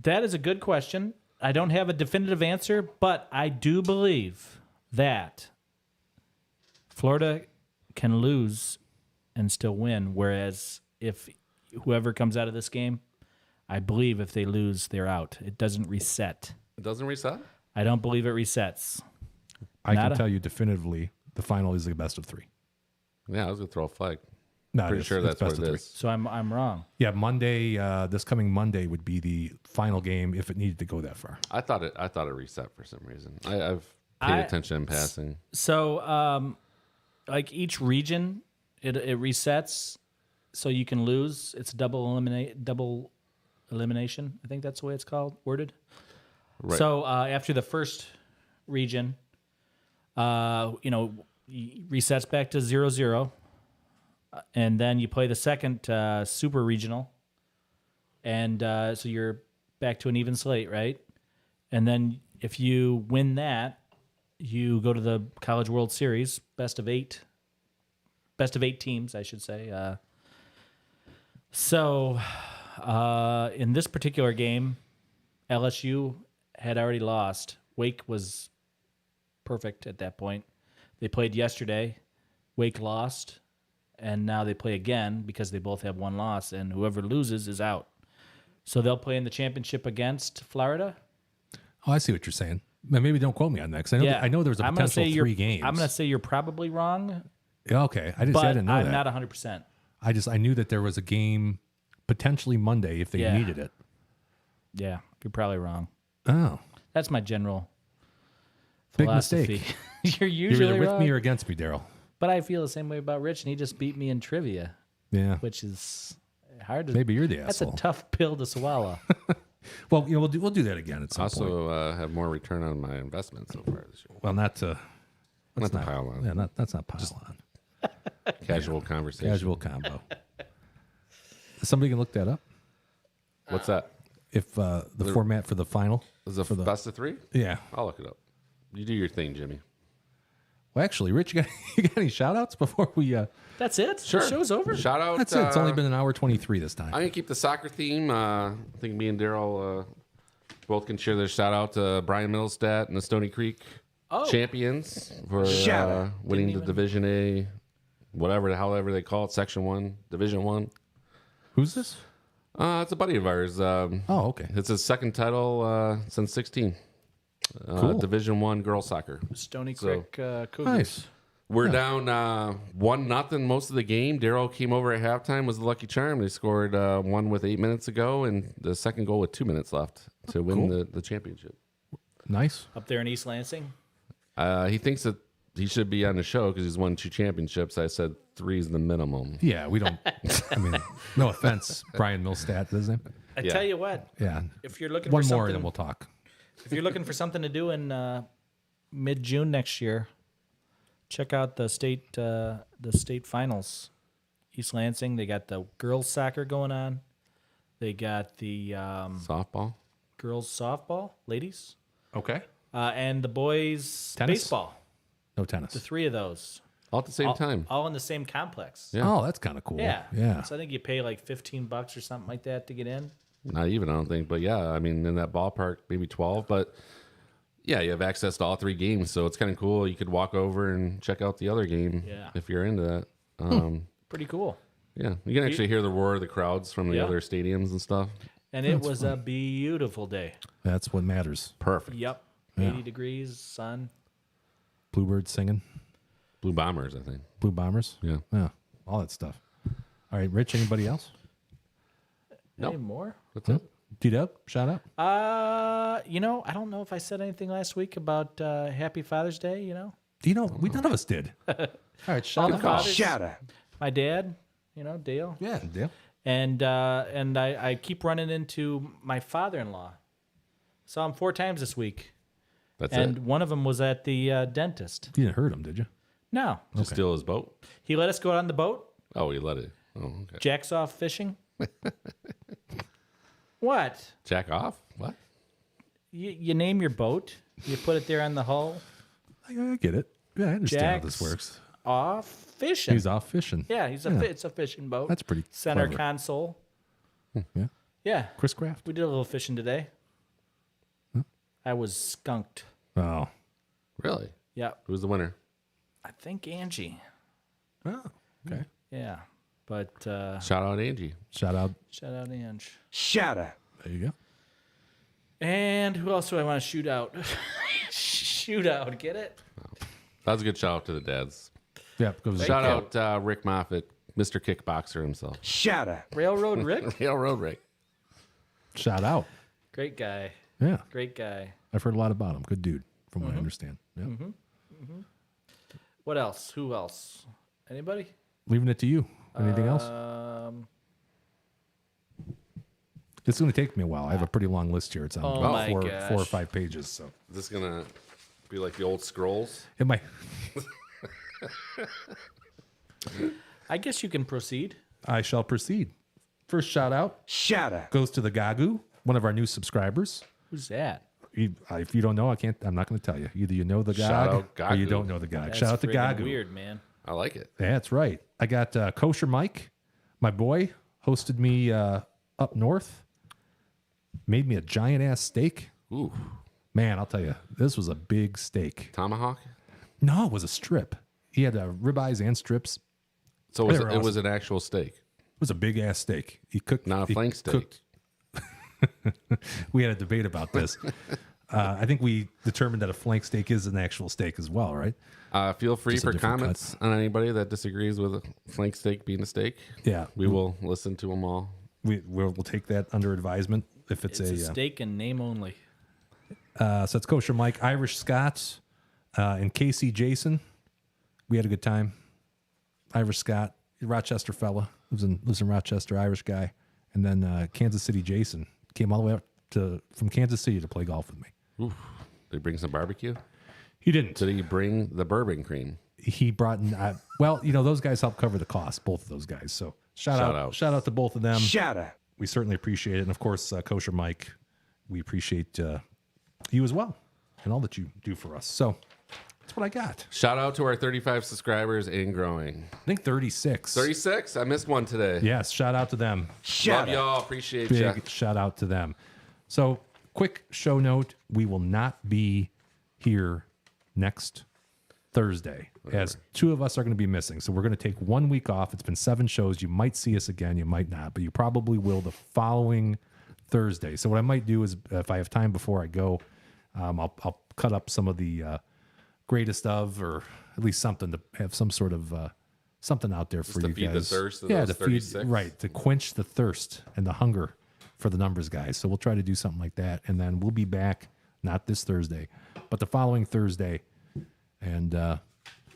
That is a good question. I don't have a definitive answer, but I do believe that Florida can lose and still win. Whereas if whoever comes out of this game, I believe if they lose, they're out. It doesn't reset. It doesn't reset? I don't believe it resets. I can Nada? tell you definitively the final is the best of 3. Yeah, I was going to throw a flag. No, Pretty sure that's what it is. So I'm wrong. Yeah, Monday, this coming Monday would be the final game if it needed to go that far. I thought it reset for some reason. I've paid attention in passing. So like each region, it resets, so you can lose. It's double elimination. I think that's the way it's worded. Right. So after the first region, resets back to 0-0, and then you play the second super regional, and so you're back to an even slate, right? And then if you win that, you go to the College World Series, best of eight teams, I should say. So in this particular game, LSU had already lost. Wake was perfect at that point. They played yesterday. Wake lost, and now they play again because they both have one loss, and whoever loses is out. So they'll play in the championship against Florida. Oh, I see what you're saying. Maybe don't quote me on that because I know there's a I'm gonna potential say 3 games. I'm going to say you're probably wrong, Yeah, okay, I but didn't know I'm that. not 100%. I knew that there was a game potentially Monday if they Yeah. needed it. Yeah, you're probably wrong. Oh, That's my general big philosophy. mistake. You're You're usually either with wrong. me or against me, Daryl. But I feel the same way about Rich, and he just beat me in trivia, Yeah, which is hard to. maybe you're the That's asshole. a tough pill to swallow. Well, we'll do that again at some point. Also, have more return on my investment so far this year. Well, not to Not to pile on. Yeah, that's not pile on. Casual conversation. Casual combo. Somebody can look that up. What's that? If the format for the final. Is it best of 3? Yeah. I'll look it up. You do your thing, Jimmy. Well, actually, Rich, you got any shout outs before we. That's it. The show's over. Shout out. That's it. It's only been an hour 23 this time. I'm going to keep the soccer theme. I think me and Daryl both can share their shout out to Brian Middlestat and the Stony Creek champions for Shout out. winning the Division A, however they call it, Section 1, Division 1. Who's this? It's a buddy of ours. Oh, okay. It's his second title since 16. Cool. Division 1 girls soccer. Stony So- Creek Cougars. Nice. We're down 1-0 most of the game. Daryl came over at halftime, was the lucky charm. They scored one with 8 minutes ago, and the second goal with 2 minutes left to win the championship. Nice. Up there in East Lansing. He thinks that he should be on the show because he's won 2 championships. I said 3 is the minimum. Yeah, we don't. I mean, no offense, Brian Milstat, his name. I Yeah. tell you what, Yeah. if you're looking One for more, something, and then we'll talk. if you're looking for something to do in mid-June next year, check out the state finals. East Lansing, they got the girls soccer going on. They got the Softball. girls softball, ladies, Okay. and the boys Tennis? baseball. No tennis. The 3 of those, All at the same time. all in the same complex. Yeah. Oh, that's kind of cool. Yeah. Yeah. So I think you pay like $15 or something like that to get in. Not even, I don't think. But yeah, I mean, in that ballpark, maybe 12. But yeah, you have access to all 3 games. So it's kind of cool. You could walk over and check out the other game Yeah. if you're into that. Pretty cool. Yeah, you can actually hear the roar of the crowds from the Yeah. other stadiums and stuff. And it was a beautiful day. That's what matters. Perfect. Yep. Yeah. 80 degrees, sun. Bluebirds singing, Blue Bombers, I think. Blue Bombers. Yeah. Yeah, all that stuff. All right, Rich, anybody else? Any more? What's up? D-Dub, shout out. You know, I don't know if I said anything last week about Happy Father's Day, you know. You know, none of us did. All right, shout All out. the fathers. Shatter. My dad, you know, Dale. Yeah, Dale. And I keep running into my father-in-law. Saw him 4 times this week. That's And it. one of them was at the dentist. You didn't hurt him, did you? No. Just steal his boat. He let us go on the boat. Oh, he let it. Oh, okay. Jacks off fishing. What? Jack off? What? You name your boat. You put it there on the hull. I get it. Yeah, I understand how this Jack's works. Off fishing. He's off fishing. Yeah, it's a fishing boat. That's pretty Center clever. console. Yeah, Yeah. Chris Kraft. We did a little fishing today. I was skunked. Oh, Really? Yeah. Who's the winner? I think Angie. oh, okay. Yeah. But Shout out Angie. Shout out. shout out Ange. Shatter. There you go. And who else do I want to shoot out? Shoot out, get it? That was a good shout out to the dads. Yeah, goes Shout out Rick Moffitt, Mr. Kickboxer himself. Shatter. Railroad Rick? Railroad Rick. shout out. Great guy. Yeah, Great guy. I've heard a lot about him. Good dude, from what I understand. Yeah. What else? Who else? Anybody? Leaving it to you. Anything else? It's going to take me a while. I have a pretty long list here. It's on Oh about my 4 gosh. or 5 pages. So Is this going to be like the old scrolls? it might. I guess you can proceed. I shall proceed. First shout out Shatter. goes to the Gagu, one of our new subscribers. Who's that? If you don't know, I'm not going to tell you. Either you know the Shout Gag out or you Gagu. don't know the Gag. That's Shout out to friggin' Gagu. weird, man. I like it. That's right. I got Kosher Mike, my boy, hosted me up north, made me a giant ass steak. Ooh. Man, I'll tell you, this was a big steak. Tomahawk? No, it was a strip. He had ribeyes and strips. So They it were was awesome. an actual steak, It was a big ass steak. He cooked. not a he flank steak. cooked- We had a debate about this. I think we determined that a flank steak is an actual steak as well, right? Feel free Just a for different comments on anybody that disagrees with a flank steak being a steak. Yeah. We will listen to them all. We'll take that under advisement if it's, It's a steak and name only. so it's Kosher Mike, Irish Scott, and Casey Jason. We had a good time. Irish Scott, Rochester fella, lives in Rochester, Irish guy, and then Kansas City Jason came all the way up from Kansas City to play golf with me. Oof. Did he bring some barbecue? He didn't. Did he bring the bourbon cream? He brought in. Well, those guys help cover the cost. Both of those guys. So shout out to both of them. Shatter. We certainly appreciate it, and of course, Kosher Mike, we appreciate you as well and all that you do for us. So that's what I got. Shout out to our 35 subscribers and growing. I think 36. 36? I missed one today. Yes, shout out to them. Love Shatter. y'all. Appreciate Big ya. shout out to them. So, quick show note: we will not be here next Thursday, as 2 of us are going to be missing. So we're going to take 1 week off. It's been 7 shows. You might see us again. You might not, but you probably will the following Thursday. So what I might do is, if I have time before I go, I'll cut up some of the greatest of, or at least something to have some sort of something out there for to you feed the guys. thirst of yeah, those to feed 36? right, to quench the thirst and the hunger for the numbers guys. So we'll try to do something like that, and then we'll be back not this Thursday, but the following Thursday, and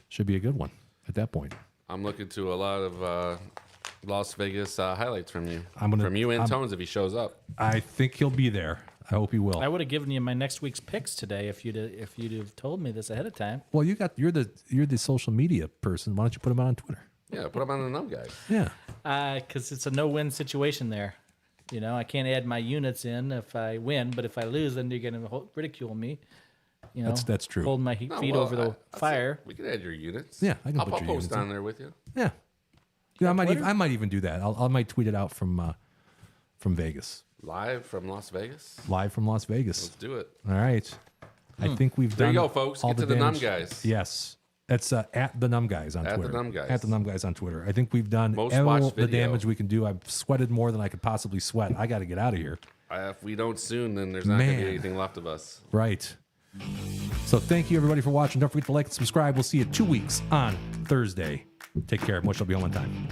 should be a good one at that point. I'm looking to a lot of Las Vegas highlights from you. I'm from you and Tones if he shows up. I think he'll be there. I hope he will. I would have given you my next week's picks today if you'd have told me this ahead of time. Well, you're the social media person. Why don't you put him out on Twitter? Yeah, put him on the num guys. Yeah. Because it's a no-win situation there. I can't add my units in if I win, but if I lose, then you're going to ridicule me. That's true. Hold my feet over the fire. We can add your units. Yeah, I can I'll put your post units on in. there with you. Yeah. I might even do that. I might tweet it out from Vegas, Live from Las Vegas. live from Las Vegas. Let's do it. All right. I think we've There done. you go, folks. all Get to the damage. num guys. Yes. That's at the Numb Guys on At the Twitter. Numb Guys. At the Numb Guys on Twitter. I think we've done Most all watched the video. damage we can do. I've sweated more than I could possibly sweat. I got to get out of here. If we don't soon, then there's not going to Man. be anything left of us. Right. So thank you, everybody, for watching. Don't forget to like and subscribe. We'll see you 2 weeks on Thursday. Take care. Much will be on one time.